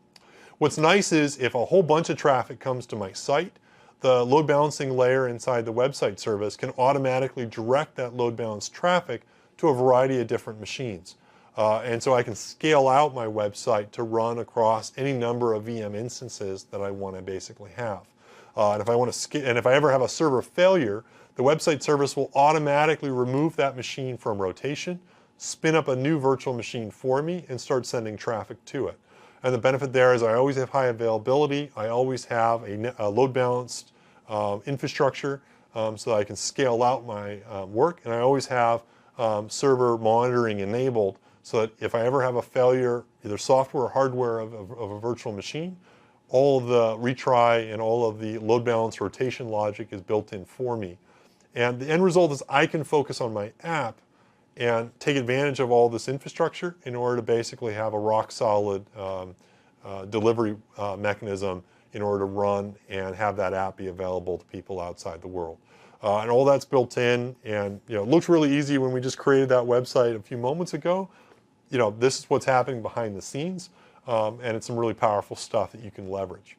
What's nice is if a whole bunch of traffic comes to my site, the load balancing layer inside the website service can automatically direct that load balanced traffic to a variety of different machines. And so I can scale out my website to run across any number of VM instances that I want to basically have. And if I ever have a server failure, the website service will automatically remove that machine from rotation, spin up a new virtual machine for me, and start sending traffic to it. And the benefit there is I always have high availability. I always have a load balanced infrastructure so that I can scale out my work. And I always have server monitoring enabled so that if I ever have a failure, either software or hardware of a virtual machine, all of the retry and all of the load balance rotation logic is built in for me. And the end result is I can focus on my app and take advantage of all this infrastructure in order to basically have a rock solid delivery mechanism in order to run and have that app be available to people outside the world. And all that's built in, and it looks really easy when we just created that website a few moments ago. This is what's happening behind the scenes, and it's some really powerful stuff that you can leverage.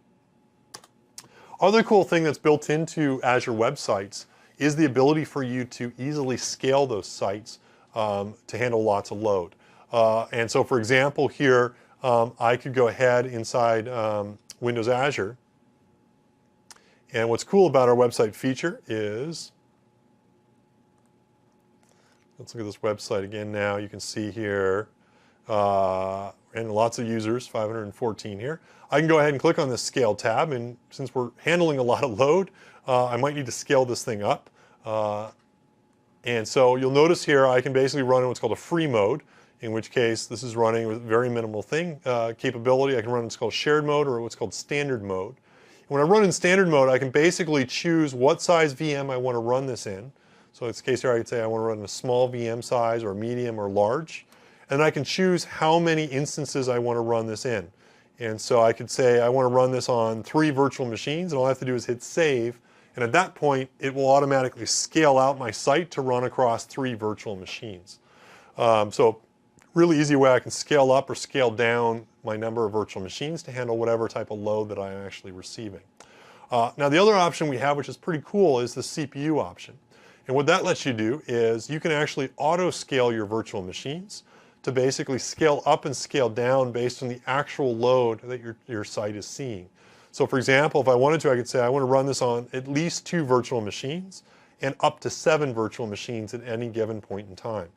Other cool thing that's built into Azure websites is the ability for you to easily scale those sites to handle lots of load. And so, for example, here I could go ahead inside Windows Azure. And what's cool about our website feature is, let's look at this website again now. You can see here, and lots of users, 514 here. I can go ahead and click on this scale tab, and since we're handling a lot of load, I might need to scale this thing up. And so you'll notice here I can basically run in what's called a free mode, in which case this is running with very minimal capability. I can run in what's called shared mode or what's called standard mode. When I run in standard mode, I can basically choose what size VM I want to run this in. So in this case here, I could say I want to run in a small VM size or medium or large. And I can choose how many instances I want to run this in. And so I could say I want to run this on 3 virtual machines, and all I have to do is hit save. And at that point, it will automatically scale out my site to run across 3 virtual machines. So really easy way I can scale up or scale down my number of virtual machines to handle whatever type of load that I'm actually receiving. Now the other option we have, which is pretty cool, is the CPU option. And what that lets you do is you can actually auto scale your virtual machines to basically scale up and scale down based on the actual load that your site is seeing. So for example, if I wanted to, I could say I want to run this on at least 2 virtual machines and up to 7 virtual machines at any given point in time.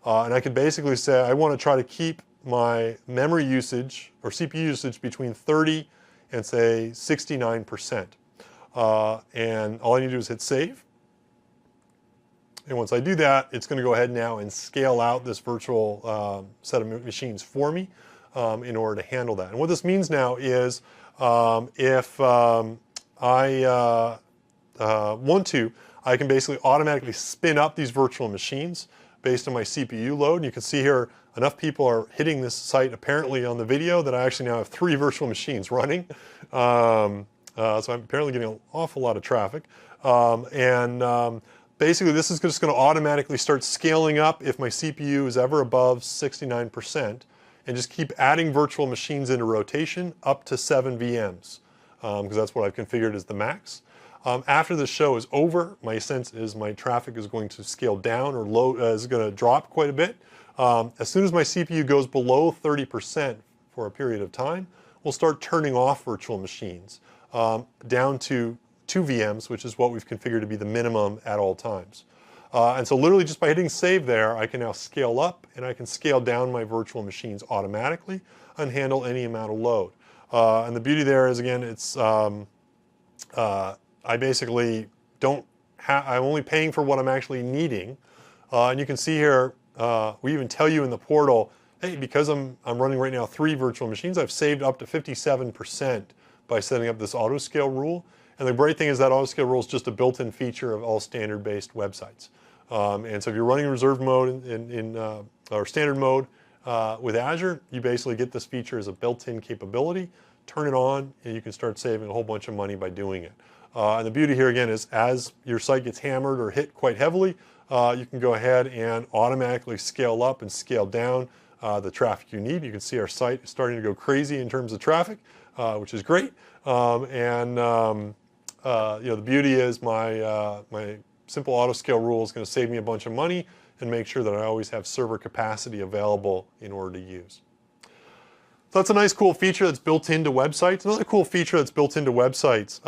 And I could basically say I want to try to keep my memory usage or CPU usage between 30 and say 69%. And all I need to do is hit save. And once I do that, it's going to go ahead now and scale out this virtual set of machines for me in order to handle that. And what this means now is if I want to, I can basically automatically spin up these virtual machines based on my CPU load. And you can see here enough people are hitting this site apparently on the video that I actually now have 3 virtual machines running. So I'm apparently getting an awful lot of traffic. Basically this is just going to automatically start scaling up if my CPU is ever above 69%, and just keep adding virtual machines into rotation up to 7 VMs, because that's what I've configured as the max. After the show is over, my sense is my traffic is going to scale down or is going to drop quite a bit. As soon as my CPU goes below 30% for a period of time, we'll start turning off virtual machines down to 2 VMs, which is what we've configured to be the minimum at all times. And so literally just by hitting save there, I can now scale up and I can scale down my virtual machines automatically and handle any amount of load. And the beauty there is, again, it's I basically don't I'm only paying for what I'm actually needing. And you can see here, we even tell you in the portal, hey, because I'm running right now 3 virtual machines, I've saved up to 57% by setting up this auto scale rule. And the great thing is that auto scale rule is just a built-in feature of all standard-based websites. And so if you're running reserve mode or standard mode with Azure, you basically get this feature as a built-in capability, turn it on, and you can start saving a whole bunch of money by doing it. And the beauty here again is as your site gets hammered or hit quite heavily, you can go ahead and automatically scale up and scale down the traffic you need. You can see our site is starting to go crazy in terms of traffic, which is great. The beauty is my simple auto scale rule is going to save me a bunch of money and make sure that I always have server capacity available in order to use. So that's a nice cool feature that's built into websites. Another cool feature that's built into websites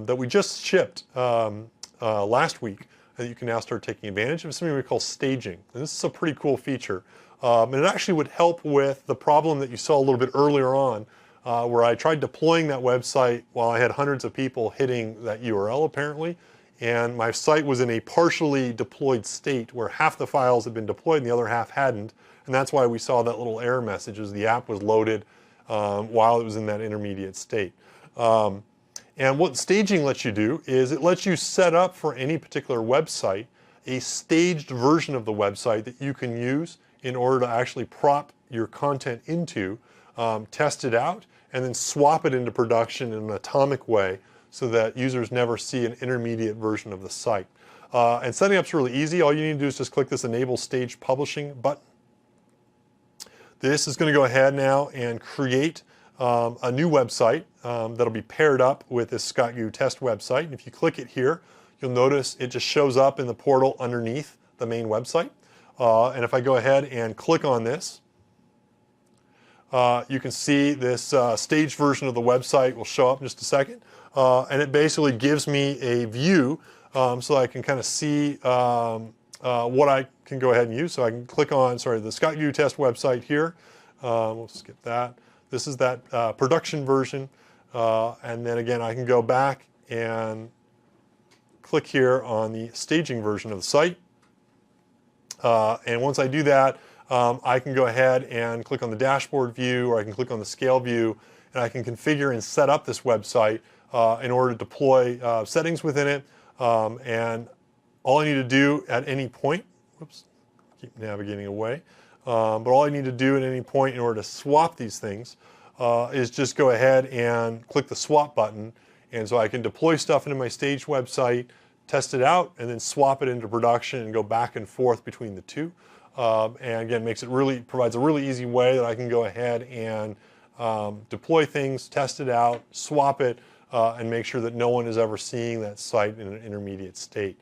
that we just shipped last week that you can now start taking advantage of is something we call staging. And this is a pretty cool feature. And it actually would help with the problem that you saw a little bit earlier on where I tried deploying that website while I had hundreds of people hitting that URL apparently. And my site was in a partially deployed state where half the files had been deployed and the other half hadn't. And that's why we saw that little error message as the app was loaded while it was in that intermediate state. And what staging lets you do is it lets you set up for any particular website a staged version of the website that you can use in order to actually prop your content into, test it out, and then swap it into production in an atomic way so that users never see an intermediate version of the site. And setting up's really easy. All you need to do is just click this Enable Stage Publishing button. This is going to go ahead now and create a new website that'll be paired up with this ScottU test website. And if you click it here, you'll notice it just shows up in the portal underneath the main website. And if I go ahead and click on this, you can see this staged version of the website will show up in just a second. And it basically gives me a view so I can kind of see what I can go ahead and use. So I can click on, the ScottU test website here. We'll skip that. This is that production version. And then again, I can go back and click here on the staging version of the site. And once I do that, I can go ahead and click on the dashboard view, or I can click on the scale view, and I can configure and set up this website in order to deploy settings within it. And all I need to do at any point, whoops, keep navigating away, but all I need to do at any point in order to swap these things is just go ahead and click the swap button. And so I can deploy stuff into my staged website, test it out, and then swap it into production and go back and forth between the two. And again, provides a really easy way that I can go ahead and deploy things, test it out, swap it, and make sure that no one is ever seeing that site in an intermediate state.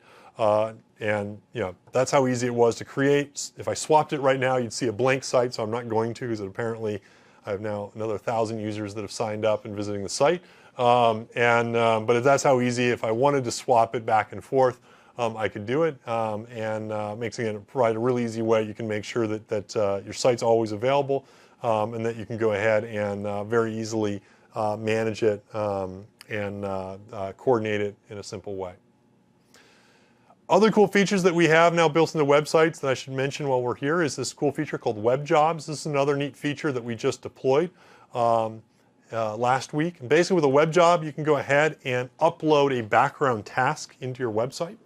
And that's how easy it was to create. If I swapped it right now, you'd see a blank site, so I'm not going to, because apparently I have now another 1,000 users that have signed up and visiting the site. But that's how easy, if I wanted to swap it back and forth, I could do it, and provide a really easy way you can make sure that your site's always available, and that you can go ahead and very easily manage it and coordinate it in a simple way. Other cool features that we have now built into websites that I should mention while we're here is this cool feature called Web Jobs. This is another neat feature that we just deployed last week. And basically with a web job, you can go ahead and upload a background task into your website.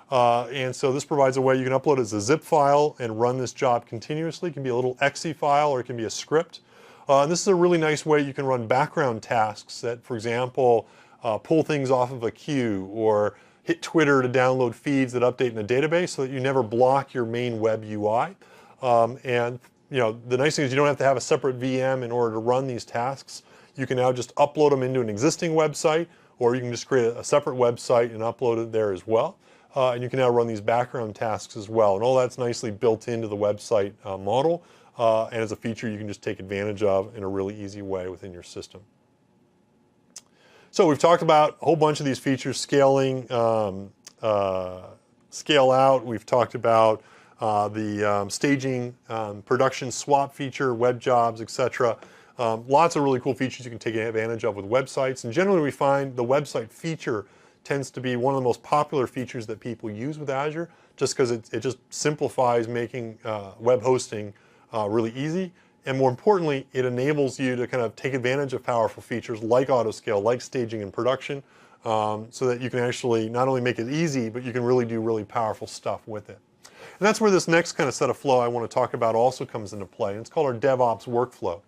And so this provides a way you can upload it as a zip file and run this job continuously. It can be a little exe file or it can be a script. And this is a really nice way you can run background tasks that, for example, pull things off of a queue or hit Twitter to download feeds that update in a database so that you never block your main web UI. And the nice thing is you don't have to have a separate VM in order to run these tasks. You can now just upload them into an existing website, or you can just create a separate website and upload it there as well. And you can now run these background tasks as well. And all that's nicely built into the website model, and as a feature you can just take advantage of in a really easy way within your system. So we've talked about a whole bunch of these features: scaling, scale out. We've talked about the staging, production swap feature, web jobs, etc. Lots of really cool features you can take advantage of with websites. And generally we find the website feature tends to be one of the most popular features that people use with Azure, just because it just simplifies making web hosting really easy. And more importantly, it enables you to kind of take advantage of powerful features like autoscale, like staging and production, so that you can actually not only make it easy, but you can really do really powerful stuff with it. And that's where this next kind of set of flow I want to talk about also comes into play. And it's called our DevOps workflow.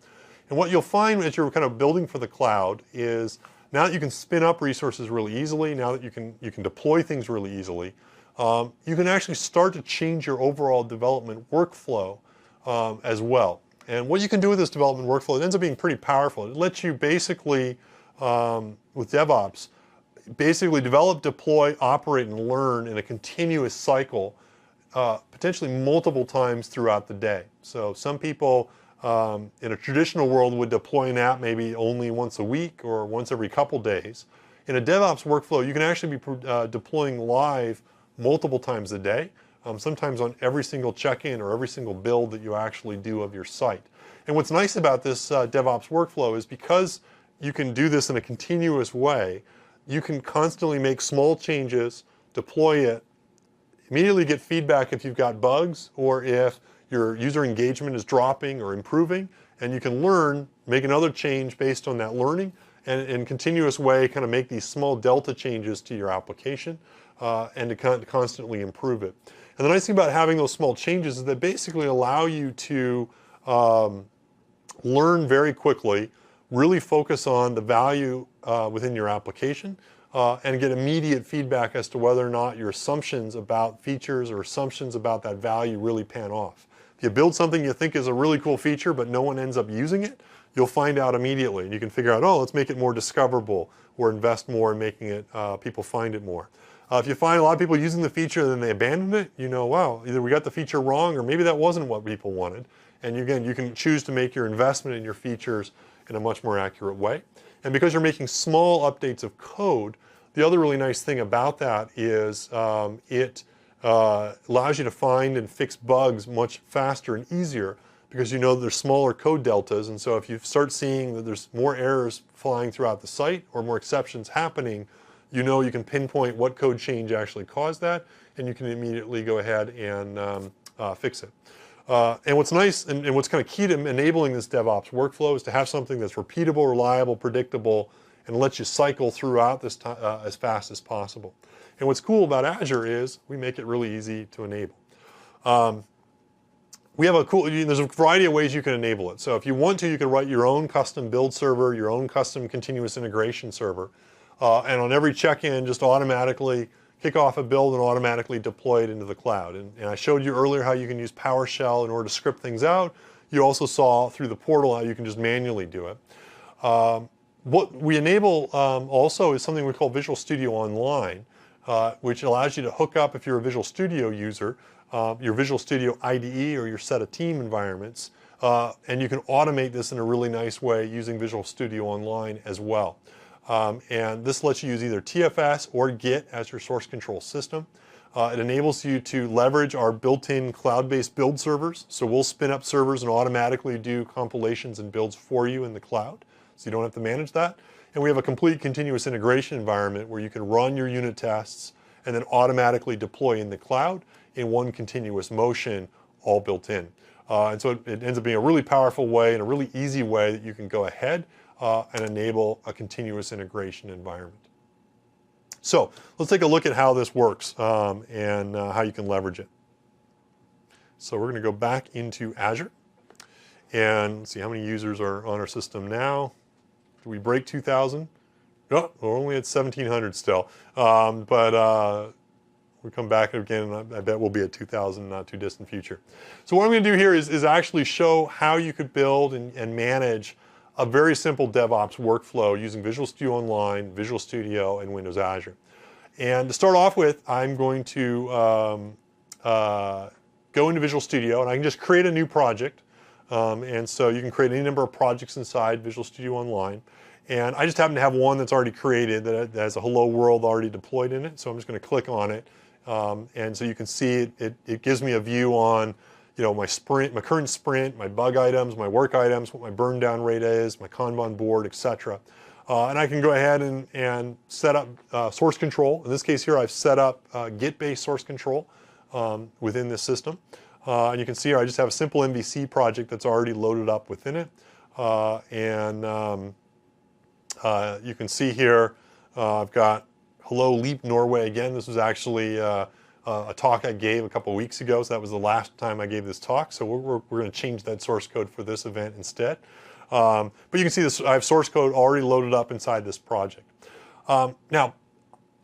And what you'll find as you're kind of building for the cloud is now that you can spin up resources really easily, now that you can deploy things really easily, you can actually start to change your overall development workflow as well. And what you can do with this development workflow, it ends up being pretty powerful. It lets you basically, with DevOps, basically develop, deploy, operate, and learn in a continuous cycle potentially multiple times throughout the day. So some people in a traditional world would deploy an app maybe only once a week or once every couple days. In a DevOps workflow, you can actually be deploying live multiple times a day, sometimes on every single check-in or every single build that you actually do of your site. And what's nice about this DevOps workflow is because you can do this in a continuous way, you can constantly make small changes, deploy it, immediately get feedback if you've got bugs or if your user engagement is dropping or improving, and you can learn, make another change based on that learning, and in a continuous way kind of make these small delta changes to your application and to constantly improve it. And the nice thing about having those small changes is they basically allow you to learn very quickly, really focus on the value within your application, and get immediate feedback as to whether or not your assumptions about features or assumptions about that value really pan off. If you build something you think is a really cool feature but no one ends up using it, you'll find out immediately. And you can figure out, oh, let's make it more discoverable or invest more in making it, people find it more. If you find a lot of people using the feature and then they abandon it, you know, wow, either we got the feature wrong or maybe that wasn't what people wanted. And again, you can choose to make your investment in your features in a much more accurate way. And because you're making small updates of code, the other really nice thing about that is it allows you to find and fix bugs much faster and easier because you know there's smaller code deltas. And so if you start seeing that there's more errors flying throughout the site or more exceptions happening, you know you can pinpoint what code change actually caused that, and you can immediately go ahead and fix it. And what's nice and what's kind of key to enabling this DevOps workflow is to have something that's repeatable, reliable, predictable, and lets you cycle throughout this as fast as possible. And what's cool about Azure is we make it really easy to enable. We have there's a variety of ways you can enable it. So if you want to, you can write your own custom build server, your own custom continuous integration server, and on every check-in, just automatically kick off a build and automatically deploy it into the cloud. And I showed you earlier how you can use PowerShell in order to script things out. You also saw through the portal how you can just manually do it. What we enable also is something we call Visual Studio Online, which allows you to hook up, if you're a Visual Studio user, your Visual Studio IDE or your set of team environments, and you can automate this in a really nice way using Visual Studio Online as well. And this lets you use either TFS or Git as your source control system. It enables you to leverage our built-in cloud-based build servers. So we'll spin up servers and automatically do compilations and builds for you in the cloud, so you don't have to manage that. And we have a complete continuous integration environment where you can run your unit tests and then automatically deploy in the cloud in one continuous motion, all built in. And so it ends up being a really powerful way and a really easy way that you can go ahead and enable a continuous integration environment. So let's take a look at how this works and how you can leverage it. So we're going to go back into Azure and see how many users are on our system now. Did we break 2,000? No, we're only at 1,700 still. But we come back again, and I bet we'll be at 2,000 in not too distant future. So what I'm going to do here is actually show how you could build and manage a very simple DevOps workflow using Visual Studio Online, Visual Studio, and Windows Azure. And to start off with, I'm going to go into Visual Studio, and I can just create a new project. And so you can create any number of projects inside Visual Studio Online. And I just happen to have one that's already created that has a hello world already deployed in it. So I'm just going to click on it. And so you can see it gives me a view on my sprint, my current sprint, my bug items, my work items, what my burn down rate is, my Kanban board, etc. And I can go ahead and set up source control. In this case here, I've set up Git-based source control within this system. And you can see here I just have a simple MVC project that's already loaded up within it. You can see here I've got Hello Leap Norway again. This was actually a talk I gave a couple weeks ago, so that was the last time I gave this talk. So we're going to change that source code for this event instead. But you can see this, I have source code already loaded up inside this project. Now,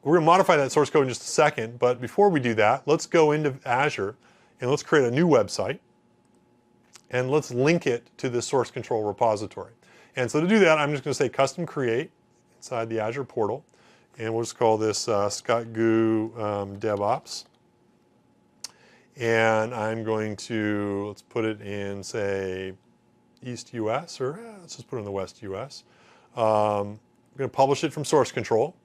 we're going to modify that source code in just a second, but before we do that, let's go into Azure and let's create a new website and let's link it to this source control repository. And so to do that, I'm just going to say custom create inside the Azure portal, and we'll just call this Scott Goo DevOps. and I'm going to, let's put it in, say, East US, or let's just put it in the West US. I'm going to publish it from source control.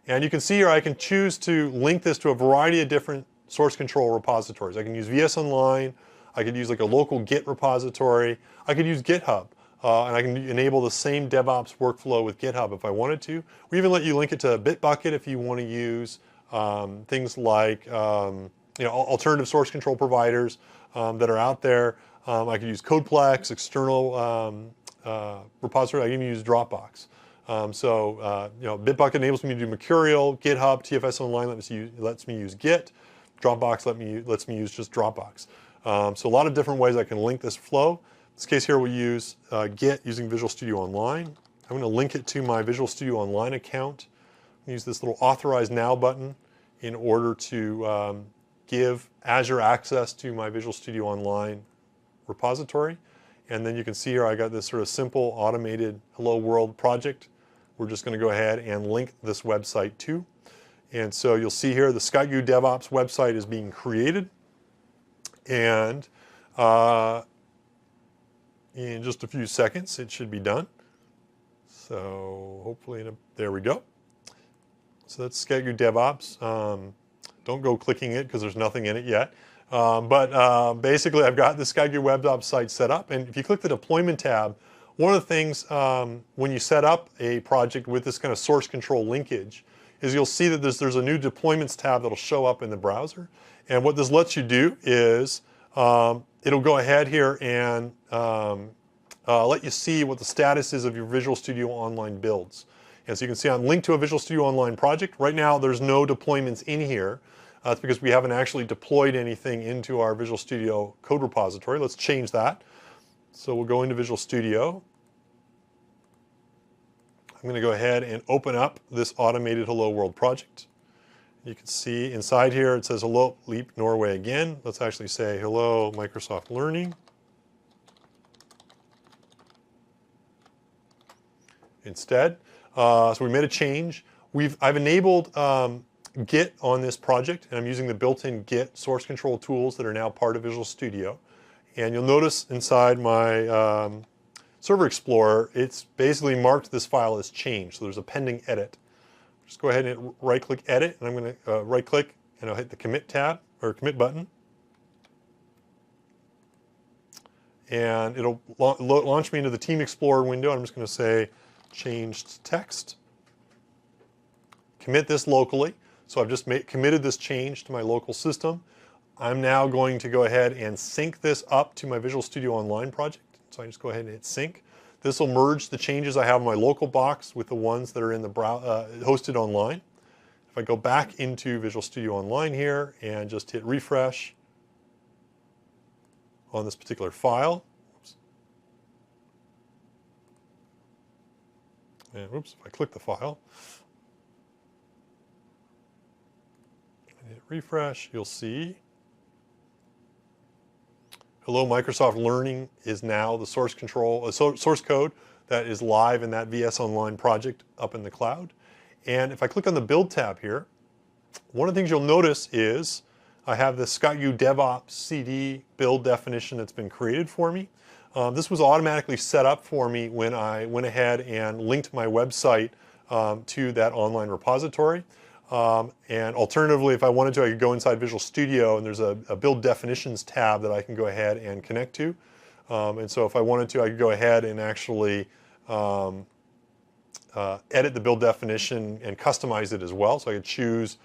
And you can see here I can choose to link this to a variety of different source control repositories. I can use VS Online, I could use like a local Git repository, I could use GitHub, and I can enable the same DevOps workflow with GitHub if I wanted to. We even let you link it to Bitbucket if you want to use things like alternative source control providers that are out there. I could use Codeplex, external repository. I can even use Dropbox. Bitbucket enables me to do Mercurial, GitHub, TFS Online lets me use Git, Dropbox lets me use just Dropbox. So a lot of different ways I can link this flow. In this case here we'll use Git using Visual Studio Online. I'm going to link it to my Visual Studio Online account. Use this little Authorize Now button in order to give Azure access to my Visual Studio Online repository. And then you can see here I got this sort of simple automated Hello World project. We're just going to go ahead and link this website to. And so you'll see here the SkyGoo DevOps website is being created. And in just a few seconds it should be done. So hopefully, there we go. So that's SkyGoo DevOps. Don't go clicking it because there's nothing in it yet. Basically I've got the SkyGoo DevOps site set up. And if you click the deployment tab, one of the things when you set up a project with this kind of source control linkage is you'll see that there's a new deployments tab that'll show up in the browser. And what this lets you do is it'll go ahead here and let you see what the status is of your Visual Studio Online builds. And so you can see I'm linked to a Visual Studio Online project. Right now there's no deployments in here. That's because we haven't actually deployed anything into our Visual Studio code repository. Let's change that. So we'll go into Visual Studio. I'm going to go ahead and open up this automated Hello World project. You can see inside here it says Hello Leap Norway again. Let's actually say Hello Microsoft Learning. Instead. So we made a change. I've enabled Git on this project, and I'm using the built-in Git source control tools that are now part of Visual Studio. And you'll notice inside my Server Explorer, it's basically marked this file as changed, so there's a pending edit. Just go ahead and right-click Edit, and I'm going to right-click and I'll hit the Commit tab, or Commit button. And it'll launch me into the Team Explorer window. I'm just going to say Changed Text. Commit this locally. So I've just committed this change to my local system. I'm now going to go ahead and sync this up to my Visual Studio Online project. So I just go ahead and hit sync. This will merge the changes I have in my local box with the ones that are in the hosted online. If I go back into Visual Studio Online here and just hit refresh on this particular file. And if I click the file and hit refresh, you'll see Hello Microsoft Learning is now the source code that is live in that VS Online project up in the cloud. And if I click on the Build tab here, one of the things you'll notice is I have the SkyGoo DevOps CD build definition that's been created for me. This was automatically set up for me when I went ahead and linked my website to that online repository. And alternatively, if I wanted to, I could go inside Visual Studio and there's a Build Definitions tab that I can go ahead and connect to. And so if I wanted to, I could go ahead and actually edit the build definition and customize it as well. So I could choose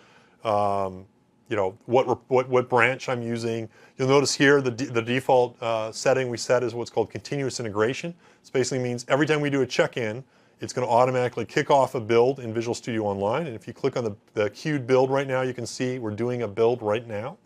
what branch I'm using. You'll notice here the default setting we set is what's called continuous integration. This basically means every time we do a check-in, it's going to automatically kick off a build in Visual Studio Online. And if you click on the queued build right now, you can see we're doing a build right now.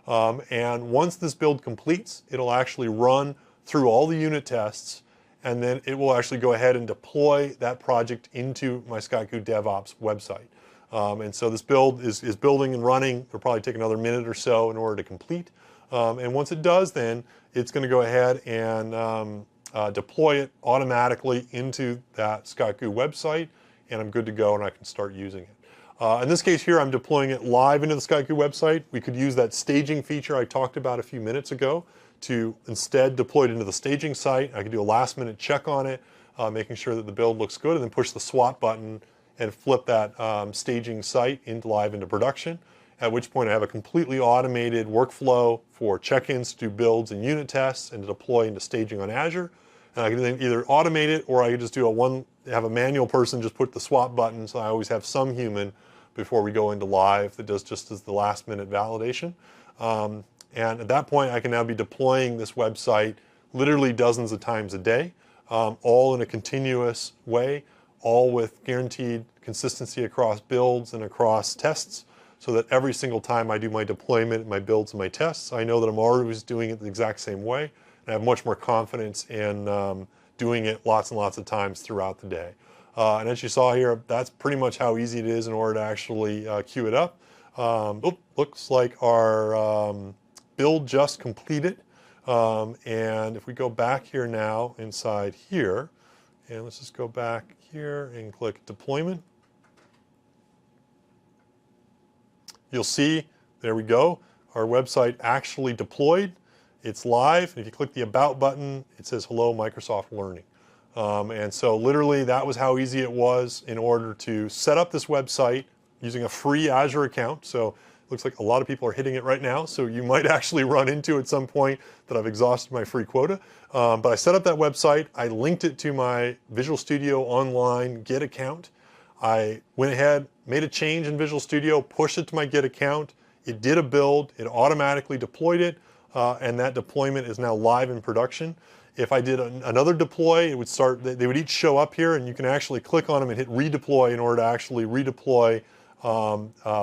And once this build completes, it'll actually run through all the unit tests, and then it will actually go ahead and deploy that project into my SkyGoo DevOps website. And so this build is building and running. It'll probably take another minute or so in order to complete. And once it does, then it's going to go ahead and deploy it automatically into that SkyGoo website, and I'm good to go and I can start using it. In this case here, I'm deploying it live into the SkyGoo website. We could use that staging feature I talked about a few minutes ago to instead deploy it into the staging site. I could do a last-minute check on it, making sure that the build looks good, and then push the swap button and flip that staging site live into production, at which point I have a completely automated workflow for check-ins to do builds and unit tests and to deploy into staging on Azure. And I can then either automate it, or I could just do have a manual person just put the swap button, so I always have some human before we go into live that does just as the last minute validation. And at that point, I can now be deploying this website literally dozens of times a day, all in a continuous way, all with guaranteed consistency across builds and across tests, so that every single time I do my deployment, my builds, and my tests, I know that I'm always doing it the exact same way, and I have much more confidence in doing it lots and lots of times throughout the day. And as you saw here, that's pretty much how easy it is in order to actually queue it up. Looks like our build just completed. And if we go back here now inside here, and let's just go back here and click deployment. You'll see, there we go, our website actually deployed. It's live, and if you click the About button, it says Hello Microsoft Learning. And so literally that was how easy it was in order to set up this website using a free Azure account. So it looks like a lot of people are hitting it right now, so you might actually run into at some point that I've exhausted my free quota. But I set up that website, I linked it to my Visual Studio Online Git account. I went ahead, made a change in Visual Studio, pushed it to my Git account. It did a build, it automatically deployed it, and that deployment is now live in production. If I did another deploy, it would start, they would each show up here, and you can actually click on them and hit redeploy in order to actually redeploy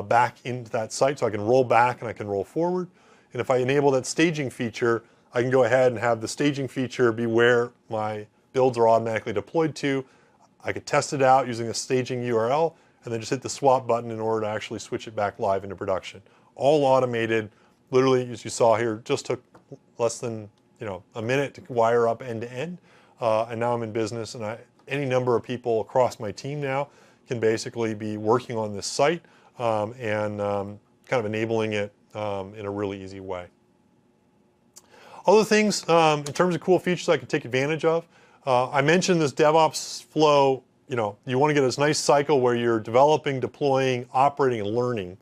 back into that site. So I can roll back and I can roll forward. And if I enable that staging feature, I can go ahead and have the staging feature be where my builds are automatically deployed to. I could test it out using a staging URL, and then just hit the swap button in order to actually switch it back live into production. All automated, literally, as you saw here, just took less than a minute to wire up end to end. And now I'm in business, and any number of people across my team now can basically be working on this site and kind of enabling it in a really easy way. Other things in terms of cool features I could take advantage of. I mentioned this DevOps flow. You want to get this nice cycle where you're developing, deploying, operating, and learning.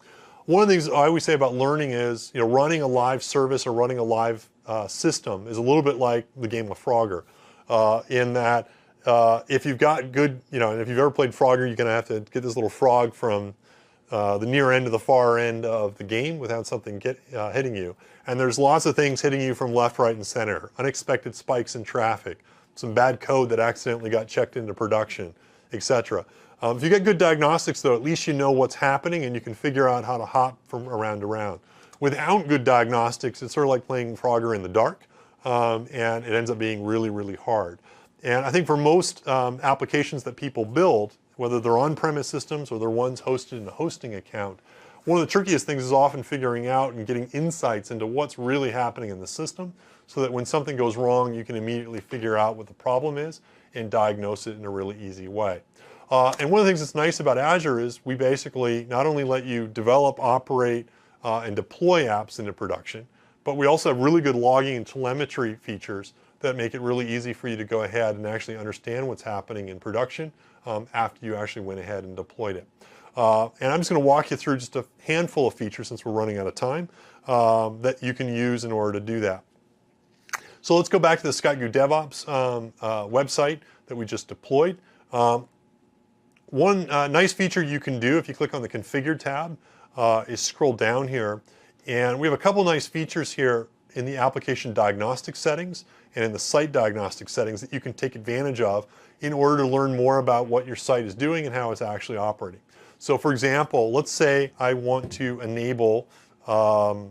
One of the things I always say about learning is, running a live service or running a live system is a little bit like the game of Frogger, in that if you've got good, and if you've ever played Frogger, you're going to have to get this little frog from the near end to the far end of the game without something hitting you. And there's lots of things hitting you from left, right, and center. Unexpected spikes in traffic, some bad code that accidentally got checked into production, etc. If you get good diagnostics, though, at least you know what's happening and you can figure out how to hop from around to around. Without good diagnostics, it's sort of like playing Frogger in the dark, and it ends up being really, really hard. And I think for most applications that people build, whether they're on-premise systems or they're ones hosted in a hosting account, one of the trickiest things is often figuring out and getting insights into what's really happening in the system, so that when something goes wrong, you can immediately figure out what the problem is and diagnose it in a really easy way. And one of the things that's nice about Azure is we basically not only let you develop, operate, and deploy apps into production, but we also have really good logging and telemetry features that make it really easy for you to go ahead and actually understand what's happening in production after you actually went ahead and deployed it. And I'm just going to walk you through just a handful of features, since we're running out of time, that you can use in order to do that. So let's go back to the SkyGoo DevOps website that we just deployed. One nice feature you can do if you click on the Configure tab is scroll down here, and we have a couple nice features here in the application diagnostic settings and in the site diagnostic settings that you can take advantage of in order to learn more about what your site is doing and how it's actually operating. So for example, let's say I want to enable my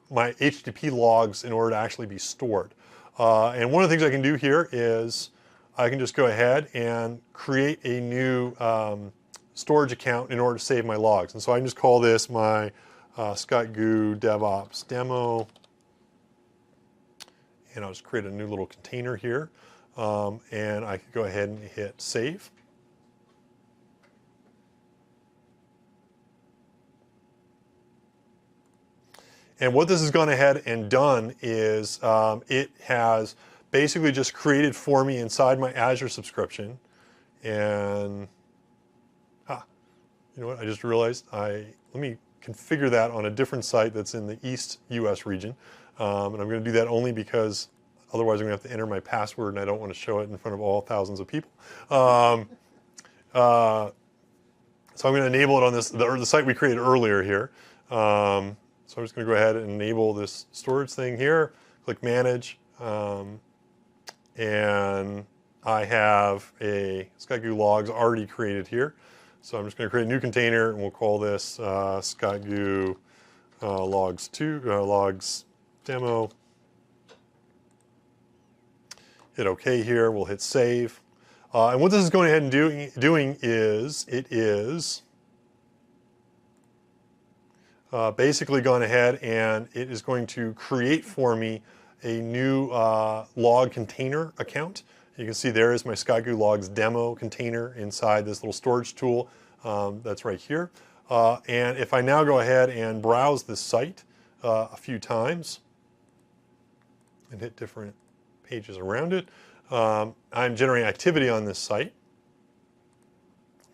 HTTP logs in order to actually be stored. And one of the things I can do here is I can just go ahead and create a new storage account in order to save my logs. And so I can just call this my SkyGoo DevOps demo, and I'll just create a new little container here, and I could go ahead and hit save. And what this has gone ahead and done is it has basically just created for me inside my Azure subscription. And you know what? I just realized let me configure that on a different site that's in the East US region. And I'm going to do that only because otherwise I'm going to have to enter my password, and I don't want to show it in front of all thousands of people. So I'm going to enable it on the site we created earlier here. So I'm just going to go ahead and enable this storage thing here. Click Manage, and I have a SkyGoo logs already created here. So I'm just going to create a new container, and we'll call this SkyGoo logs demo. Hit OK here. We'll hit Save. And what this is going ahead and doing is it is basically gone ahead and it is going to create for me a new log container account. You can see there is my SkyGoo logs demo container inside this little storage tool that's right here. And if I now go ahead and browse this site a few times and hit different pages around it, I'm generating activity on this site.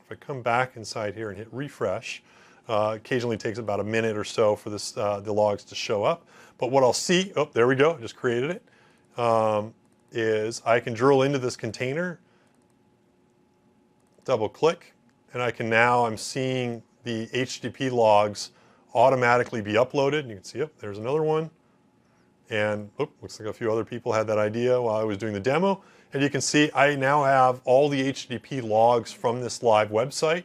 If I come back inside here and hit refresh, occasionally takes about a minute or so for this, the logs to show up. But what I'll see, oh, there we go, I just created it, is I can drill into this container, double click, and I can now, I'm seeing the HTTP logs automatically be uploaded. And you can see, oh, there's another one. And oh, looks like a few other people had that idea while I was doing the demo. And you can see I now have all the HTTP logs from this live website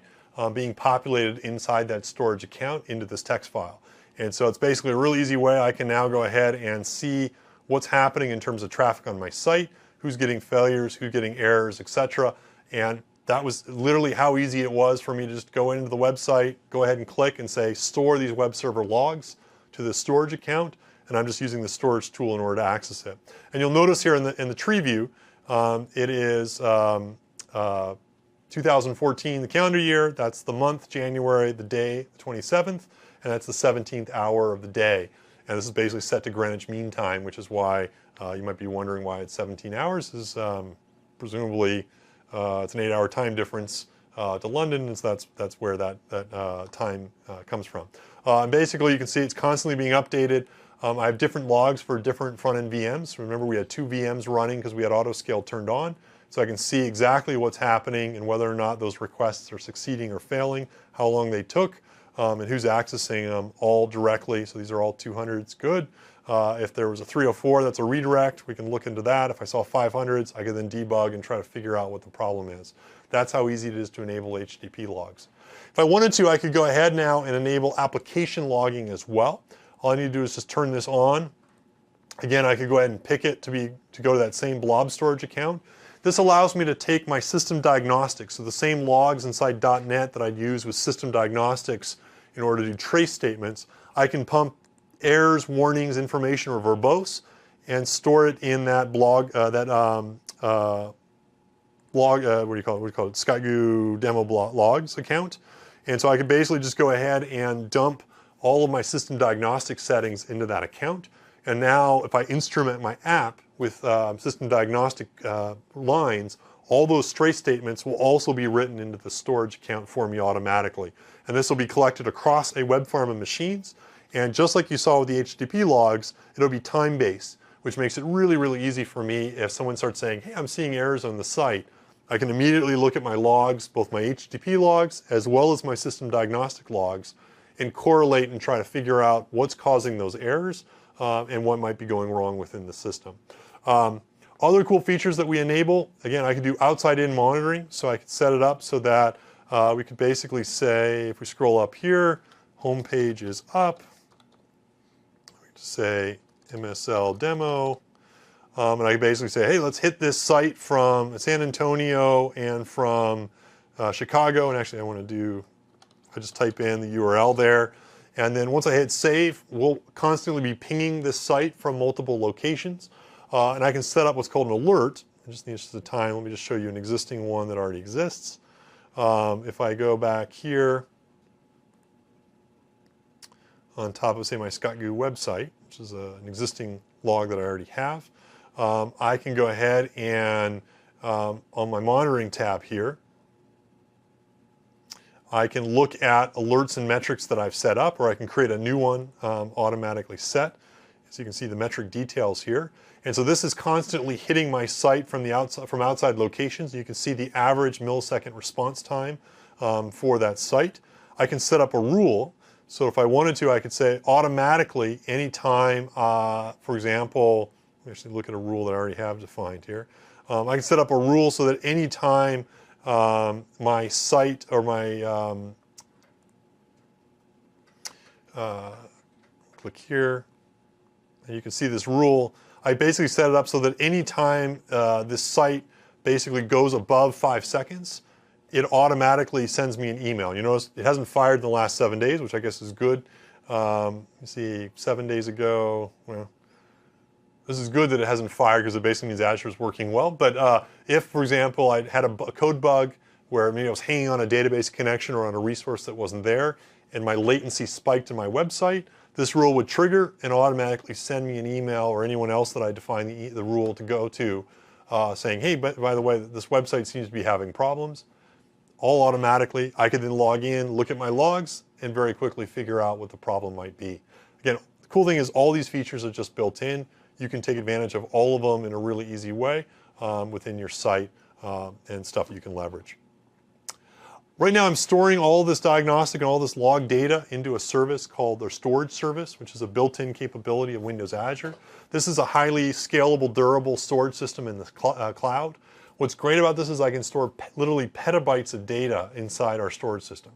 being populated inside that storage account into this text file. And so it's basically a really easy way I can now go ahead and see what's happening in terms of traffic on my site, who's getting failures, who's getting errors, etc. And that was literally how easy it was for me to just go into the website, go ahead and click and say, store these web server logs to the storage account. And I'm just using the storage tool in order to access it. And you'll notice here in the tree view, it is 2014, the calendar year. That's the month, January, the day, the 27th, and that's the 17th hour of the day. And this is basically set to Greenwich Mean Time, which is why you might be wondering why it's 17 hours. Is presumably it's an 8-hour time difference to London, and so that's where that time comes from. And basically, you can see it's constantly being updated. I have different logs for different front-end VMs. Remember, we had 2 VMs running because we had autoscale turned on. So I can see exactly what's happening and whether or not those requests are succeeding or failing, how long they took, and who's accessing them all directly. So these are all 200s, good. If there was a 304, that's a redirect. We can look into that. If I saw 500s, I could then debug and try to figure out what the problem is. That's how easy it is to enable HTTP logs. If I wanted to, I could go ahead now and enable application logging as well. All I need to do is just turn this on. Again, I could go ahead and pick it to go to that same blob storage account. This allows me to take my system diagnostics, so the same logs inside .NET that I'd use with system diagnostics in order to do trace statements. I can pump errors, warnings, information, or verbose, and store it in that blog, what do you call it? SkyGoo demo logs account. And so I could basically just go ahead and dump all of my system diagnostic settings into that account. And now if I instrument my app with system diagnostic lines, all those trace statements will also be written into the storage account for me automatically. And this will be collected across a web farm of machines. And just like you saw with the HTTP logs, it'll be time-based, which makes it really, really easy for me if someone starts saying, hey, I'm seeing errors on the site. I can immediately look at my logs, both my HTTP logs as well as my system diagnostic logs, and correlate and try to figure out what's causing those errors and what might be going wrong within the system. Other cool features that we enable, again, I could do outside-in monitoring, so I could set it up so that we could basically say, if we scroll up here, home page is up, we could say MSL demo, and I could basically say, hey, let's hit this site from San Antonio and from Chicago, and actually I just type in the URL there, and then once I hit save, we'll constantly be pinging this site from multiple locations, and I can set up what's called an alert. I just need just the time. Let me just show you an existing one that already exists. If I go back here, on top of, say, my ScottGoo website, which is an existing log that I already have. I can go ahead and on my monitoring tab here, I can look at alerts and metrics that I've set up, or I can create a new one automatically set. So you can see the metric details here. And so this is constantly hitting my site from outside locations. You can see the average millisecond response time for that site. I can set up a rule. So if I wanted to, I could say automatically anytime, for example, let me actually look at a rule that I already have defined here. I can set up a rule so that anytime my site or my, click here, and you can see this rule. I basically set it up so that anytime this site basically goes above 5 seconds, it automatically sends me an email. You notice it hasn't fired in the last 7 days, which I guess is good. You see, 7 days ago, well, this is good that it hasn't fired because it basically means Azure is working well. But if, for example, I had a code bug where maybe I was hanging on a database connection or on a resource that wasn't there, and my latency spiked in my website, this rule would trigger and automatically send me an email or anyone else that I define the rule to go to saying, hey, by the way, this website seems to be having problems. All automatically. I could then log in, look at my logs, and very quickly figure out what the problem might be. Again, the cool thing is all these features are just built in. You can take advantage of all of them in a really easy way within your site and stuff you can leverage. Right now I'm storing all this diagnostic and all this log data into a service called their storage service, which is a built-in capability of Windows Azure. This is a highly scalable, durable storage system in the cloud. What's great about this is I can store literally petabytes of data inside our storage system.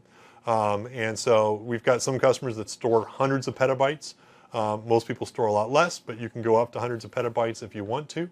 And so we've got some customers that store hundreds of petabytes. Most people store a lot less, but you can go up to hundreds of petabytes if you want to.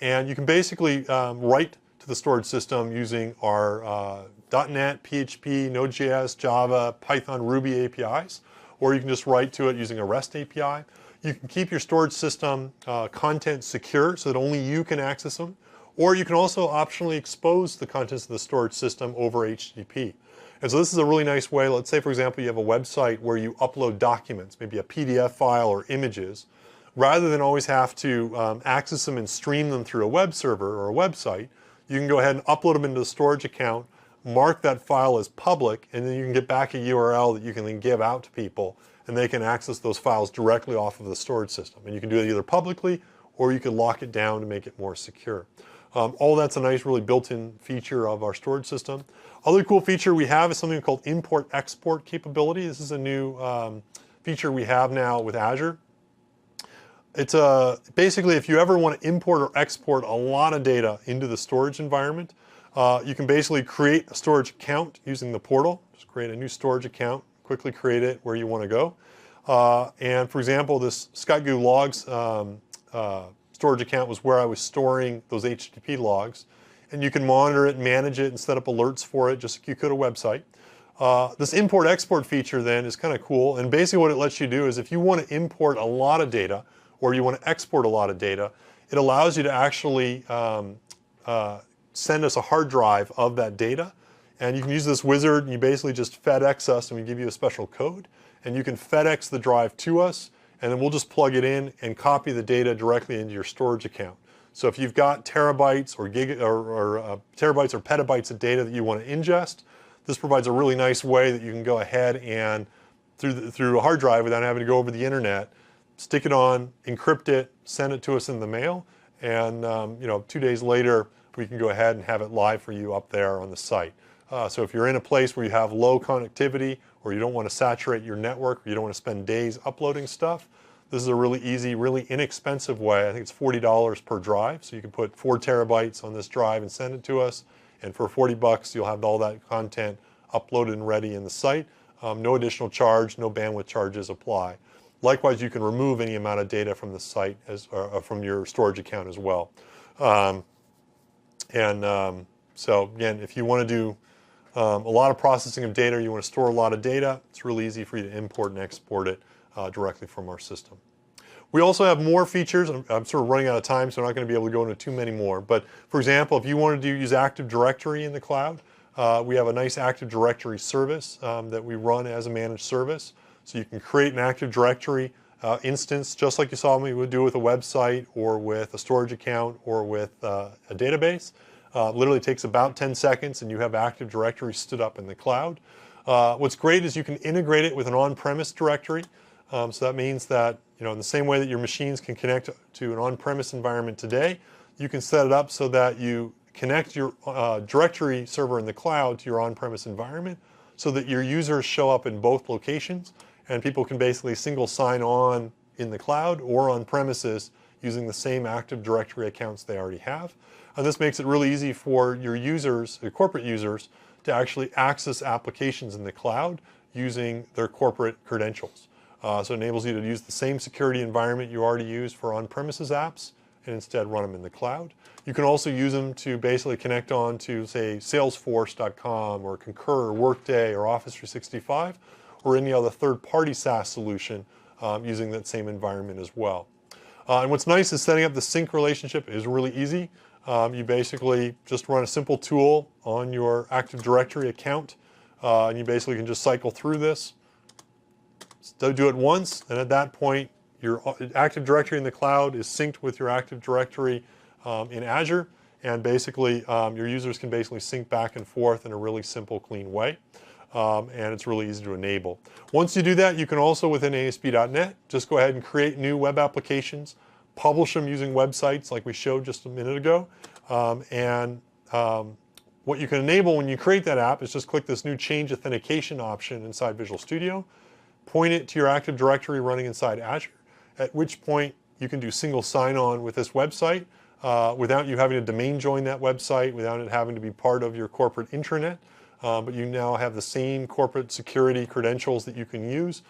And you can basically write to the storage system using our .NET, PHP, Node.js, Java, Python, Ruby APIs, or you can just write to it using a REST API. You can keep your storage system content secure so that only you can access them, or you can also optionally expose the contents of the storage system over HTTP. And so this is a really nice way. Let's say, for example, you have a website where you upload documents, maybe a PDF file or images. Rather than always have to access them and stream them through a web server or a website, you can go ahead and upload them into the storage account, mark that file as public, and then you can get back a URL that you can then give out to people, and they can access those files directly off of the storage system. And you can do it either publicly, or you can lock it down to make it more secure. All that's a nice, really built-in feature of our storage system. Other cool feature we have is something called import-export capability. This is a new feature we have now with Azure. It's basically if you ever want to import or export a lot of data into the storage environment, you can basically create a storage account using the portal. Just create a new storage account, quickly create it where you want to go. And for example, this ScottGoo logs storage account was where I was storing those HTTP logs. And you can monitor it, manage it, and set up alerts for it just like you could a website. This import-export feature then is kind of cool. And basically what it lets you do is if you want to import a lot of data or you want to export a lot of data, it allows you to actually send us a hard drive of that data. And you can use this wizard and you basically just FedEx us and we give you a special code. And you can FedEx the drive to us and then we'll just plug it in and copy the data directly into your storage account. So if you've got terabytes or terabytes or petabytes of data that you want to ingest, this provides a really nice way that you can go ahead and through a hard drive without having to go over the internet, stick it on, encrypt it, send it to us in the mail, and 2 days later we can go ahead and have it live for you up there on the site. So if you're in a place where you have low connectivity or you don't want to saturate your network or you don't want to spend days uploading stuff, this is a really easy, really inexpensive way. I think it's $40 per drive. So you can put 4 terabytes on this drive and send it to us. And for $40, you'll have all that content uploaded and ready in the site. No additional charge, no bandwidth charges apply. Likewise, you can remove any amount of data from the site from your storage account as well. So again, if you want to do a lot of processing of data, you want to store a lot of data, it's really easy for you to import and export it directly from our system. We also have more features. I'm sort of running out of time, so I'm not going to be able to go into too many more. But for example, if you wanted to use Active Directory in the cloud, we have a nice Active Directory service that we run as a managed service. So you can create an Active Directory instance, just like you saw me would do with a website or with a storage account or with a database. Literally takes about 10 seconds and you have Active Directory stood up in the cloud. What's great is you can integrate it with an on-premise directory. So that means that, in the same way that your machines can connect to an on-premise environment today, you can set it up so that you connect your directory server in the cloud to your on-premise environment so that your users show up in both locations and people can basically single sign on in the cloud or on premises using the same Active Directory accounts they already have. And this makes it really easy for your users, your corporate users, to actually access applications in the cloud using their corporate credentials. So it enables you to use the same security environment you already use for on-premises apps and instead run them in the cloud. You can also use them to basically connect on to, say, Salesforce.com or Concur or Workday or Office 365 or any other third-party SaaS solution using that same environment as well. And what's nice is setting up the sync relationship is really easy. You basically just run a simple tool on your Active Directory account and you basically can just cycle through this. So do it once, and at that point, your Active Directory in the cloud is synced with your Active Directory in Azure, and basically your users can basically sync back and forth in a really simple, clean way. And it's really easy to enable. Once you do that, you can also, within ASP.NET, just go ahead and create new web applications, publish them using websites like we showed just a minute ago. What you can enable when you create that app is just click this new Change Authentication option inside Visual Studio, point it to your Active Directory running inside Azure, at which point you can do single sign-on with this website without you having to domain join that website, without it having to be part of your corporate intranet. But you now have the same corporate security credentials that you can use.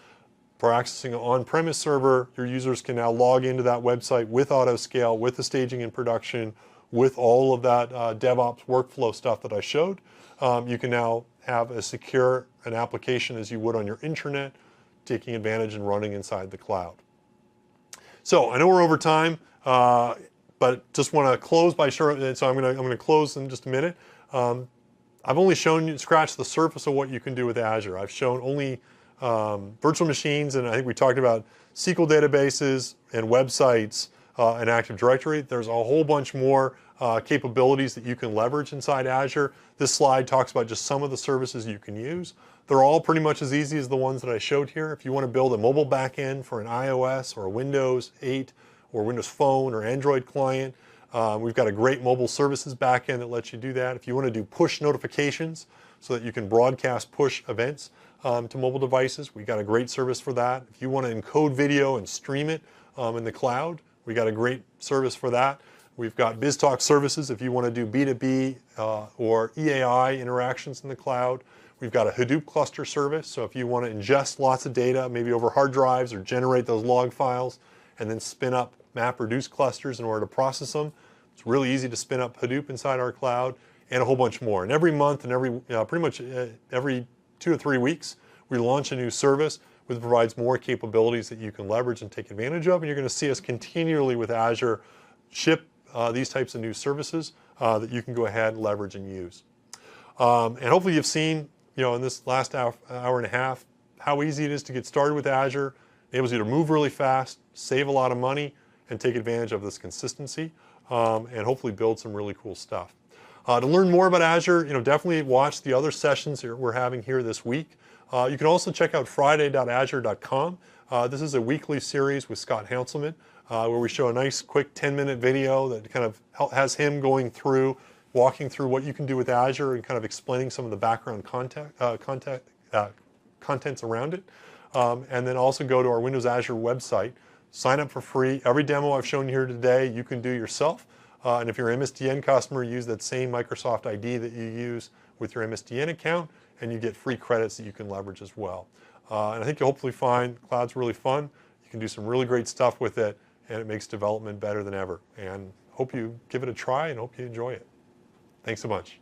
For accessing an on-premise server, your users can now log into that website with autoscale, with the staging and production, with all of that DevOps workflow stuff that I showed. You can now have as secure an application as you would on your intranet, taking advantage and running inside the cloud. So I know we're over time, but just want to close by showing. So I'm going to close in just a minute. I've only shown you, scratched the surface of what you can do with Azure. I've shown only virtual machines, and I think we talked about SQL databases and websites and Active Directory. There's a whole bunch more capabilities that you can leverage inside Azure. This slide talks about just some of the services you can use. They're all pretty much as easy as the ones that I showed here. If you want to build a mobile backend for an iOS or a Windows 8 or Windows Phone or Android client, we've got a great mobile services backend that lets you do that. If you want to do push notifications so that you can broadcast push events to mobile devices, we got a great service for that. If you want to encode video and stream it in the cloud, we got a great service for that. We've got BizTalk services if you want to do B2B or EAI interactions in the cloud. We've got a Hadoop cluster service, so if you want to ingest lots of data, maybe over hard drives, or generate those log files, and then spin up MapReduce clusters in order to process them, it's really easy to spin up Hadoop inside our cloud, and a whole bunch more. And every month and pretty much every 2 or 3 weeks, we launch a new service which provides more capabilities that you can leverage and take advantage of, and you're going to see us continually with Azure ship these types of new services that you can go ahead and leverage and use. And hopefully you've seen, in this last hour and a half, how easy it is to get started with Azure. It enables you to move really fast, save a lot of money, and take advantage of this consistency, and hopefully build some really cool stuff. To learn more about Azure, definitely watch the other sessions we're having here this week. You can also check out friday.azure.com. This is a weekly series with Scott Hanselman, where we show a nice quick 10-minute video that kind of has him walking through what you can do with Azure and kind of explaining some of the background contents around it. And then also go to our Windows Azure website, sign up for free. Every demo I've shown you here today, you can do yourself. And if you're an MSDN customer, use that same Microsoft ID that you use with your MSDN account, and you get free credits that you can leverage as well. And I think you'll hopefully find cloud's really fun. You can do some really great stuff with it, and it makes development better than ever. And hope you give it a try and hope you enjoy it. Thanks so much.